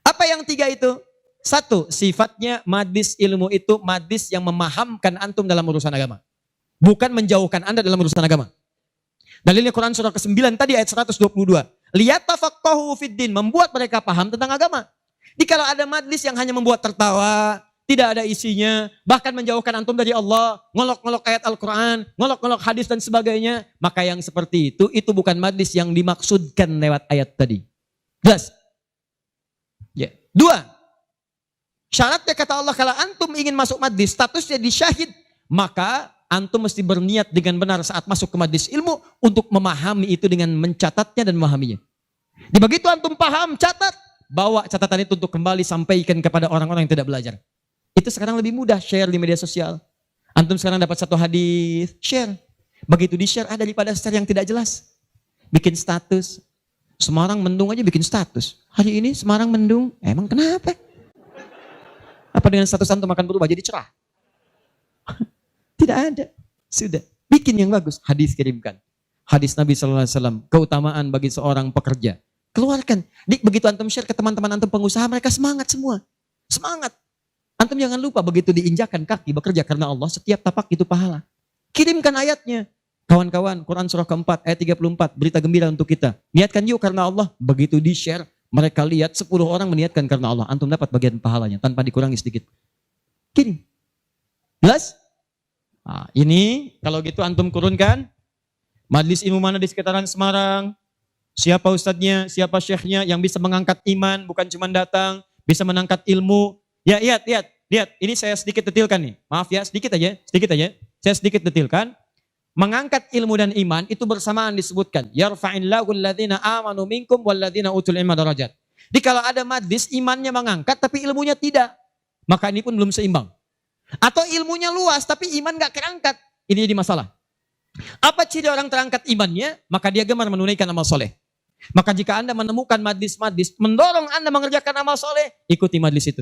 Speaker 2: Apa yang 3 itu? 1, sifatnya majlis ilmu itu majlis yang memahamkan antum dalam urusan agama. Bukan menjauhkan Anda dalam urusan agama. Dalilnya Quran surah ke-9 tadi ayat 122. Liyatafaqahu fiddin, membuat mereka paham tentang agama. Jadi kalau ada majlis yang hanya membuat tertawa, tidak ada isinya, bahkan menjauhkan antum dari Allah, ngolok-ngolok ayat Al-Quran, ngolok-ngolok hadis dan sebagainya, maka yang seperti itu bukan majlis yang dimaksudkan lewat ayat tadi. Jelas? Ya. 2. Syaratnya kata Allah, kalau antum ingin masuk majlis, statusnya disyahid, maka antum mesti berniat dengan benar saat masuk ke majlis ilmu untuk memahami itu dengan mencatatnya dan memahaminya. Di begitu antum paham, catat, bawa catatan itu untuk kembali sampaikan kepada orang-orang yang tidak belajar. Itu sekarang lebih mudah, share di media sosial. Antum sekarang dapat 1 hadis, share. Begitu di-share ada daripada share yang tidak jelas. Bikin status. Semarang mendung aja bikin status. Hari ini Semarang mendung, emang kenapa? Apa dengan status antum akan berubah jadi cerah? Tidak ada. Sudah. Bikin yang bagus. Hadis kirimkan. Hadis Nabi SAW. Keutamaan bagi seorang pekerja. Keluarkan. Begitu antum share ke teman-teman antum pengusaha, mereka semangat semua. Semangat. Antum jangan lupa begitu diinjakan kaki bekerja karena Allah, setiap tapak itu pahala. Kirimkan ayatnya. Kawan-kawan, Quran surah ke-4 ayat 34. Berita gembira untuk kita. Niatkan yuk karena Allah. Begitu di-share, mereka lihat 10 orang meniatkan karena Allah. Antum dapat bagian pahalanya tanpa dikurangi sedikit. Kirim. Jelas? Nah, ini kalau gitu antum kurunkan majlis ilmu mana di sekitaran Semarang, siapa ustadznya, siapa syekhnya yang bisa mengangkat iman, bukan cuma datang, bisa mengangkat ilmu. Ya, lihat, ini saya sedikit detilkan nih. Maaf ya, sedikit aja. Saya sedikit detilkan. Mengangkat ilmu dan iman itu bersamaan disebutkan. Yarfa'illahu alladhina amanu minkum walladhina utul ilma darajat. Jadi kalau ada majlis imannya mengangkat tapi ilmunya tidak, maka ini pun belum seimbang. Atau ilmunya luas tapi iman gak terangkat. Ini jadi masalah. Apa ciri orang terangkat imannya? Maka dia gemar menunaikan amal soleh. Maka jika Anda menemukan majlis-majlis mendorong Anda mengerjakan amal soleh, ikuti majlis itu.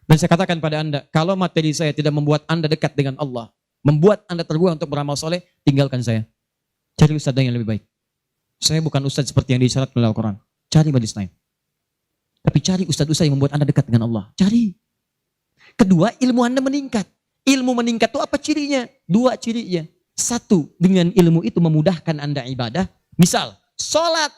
Speaker 2: Dan saya katakan pada Anda, kalau materi saya tidak membuat Anda dekat dengan Allah, membuat Anda terbuka untuk beramal soleh, tinggalkan saya. Cari ustadz yang lebih baik. Saya bukan ustadz seperti yang disyarat oleh Al-Quran. Cari majlis lain. Tapi cari ustadz-ustadz yang membuat Anda dekat dengan Allah. Cari. Kedua, ilmu Anda meningkat. Ilmu meningkat itu apa cirinya? 2 cirinya. 1, dengan ilmu itu memudahkan Anda ibadah. Misal, sholat.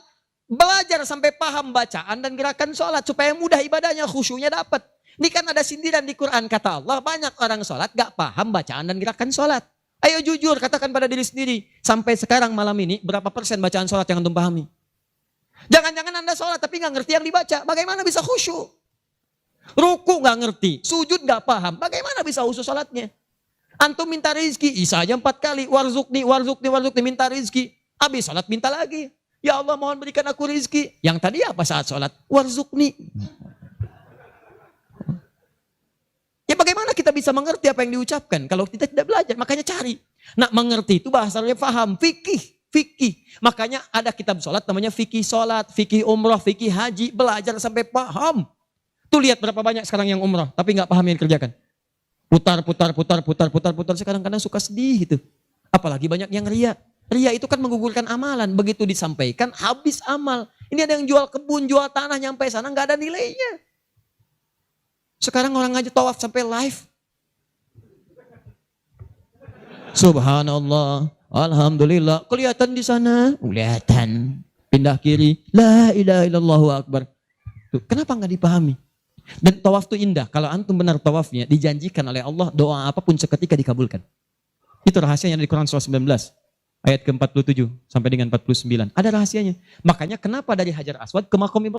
Speaker 2: Belajar sampai paham bacaan dan gerakan sholat. Supaya mudah ibadahnya, khusyuknya dapat. Ini kan ada sindiran di Quran. Kata Allah, banyak orang sholat gak paham bacaan dan gerakan sholat. Ayo jujur, katakan pada diri sendiri. Sampai sekarang malam ini, berapa persen bacaan sholat yang antum pahami? Jangan-jangan Anda sholat tapi gak ngerti yang dibaca. Bagaimana bisa khusyuk? Ruku gak ngerti, sujud gak paham, bagaimana bisa khusyuk sholatnya? Antum minta rezeki, isa aja 4 kali, warzukni, minta rezeki. Habis sholat minta lagi. Ya Allah mohon berikan aku rezeki. Yang tadi apa saat sholat? Warzukni. Ya bagaimana kita bisa mengerti apa yang diucapkan kalau kita tidak belajar? Makanya cari. Nak mengerti itu bahasanya paham, fikih. Makanya ada kitab sholat namanya fikih sholat, fikih umrah, fikih haji. Belajar sampai paham. Tuh lihat berapa banyak sekarang yang umrah, tapi nggak paham yang dikerjakan. Putar. Sekarang kadang suka sedih gitu. Apalagi banyak yang ria. Ria itu kan menggugurkan amalan. Begitu disampaikan, habis amal. Ini ada yang jual kebun, jual tanah, nyampe sana nggak ada nilainya. Sekarang orang aja tawaf sampai live. Subhanallah, alhamdulillah. Kelihatan di sana, kelihatan. Pindah kiri, la ilaha illallah akbar. Tuh, kenapa nggak dipahami? Dan tawaf itu indah. Kalau antum benar tawafnya, dijanjikan oleh Allah doa apapun seketika dikabulkan. Itu rahasianya dari Quran surah 19. Ayat ke-47 sampai dengan 49. Ada rahasianya. Makanya kenapa dari Hajar Aswad ke Maqam Ibrahim?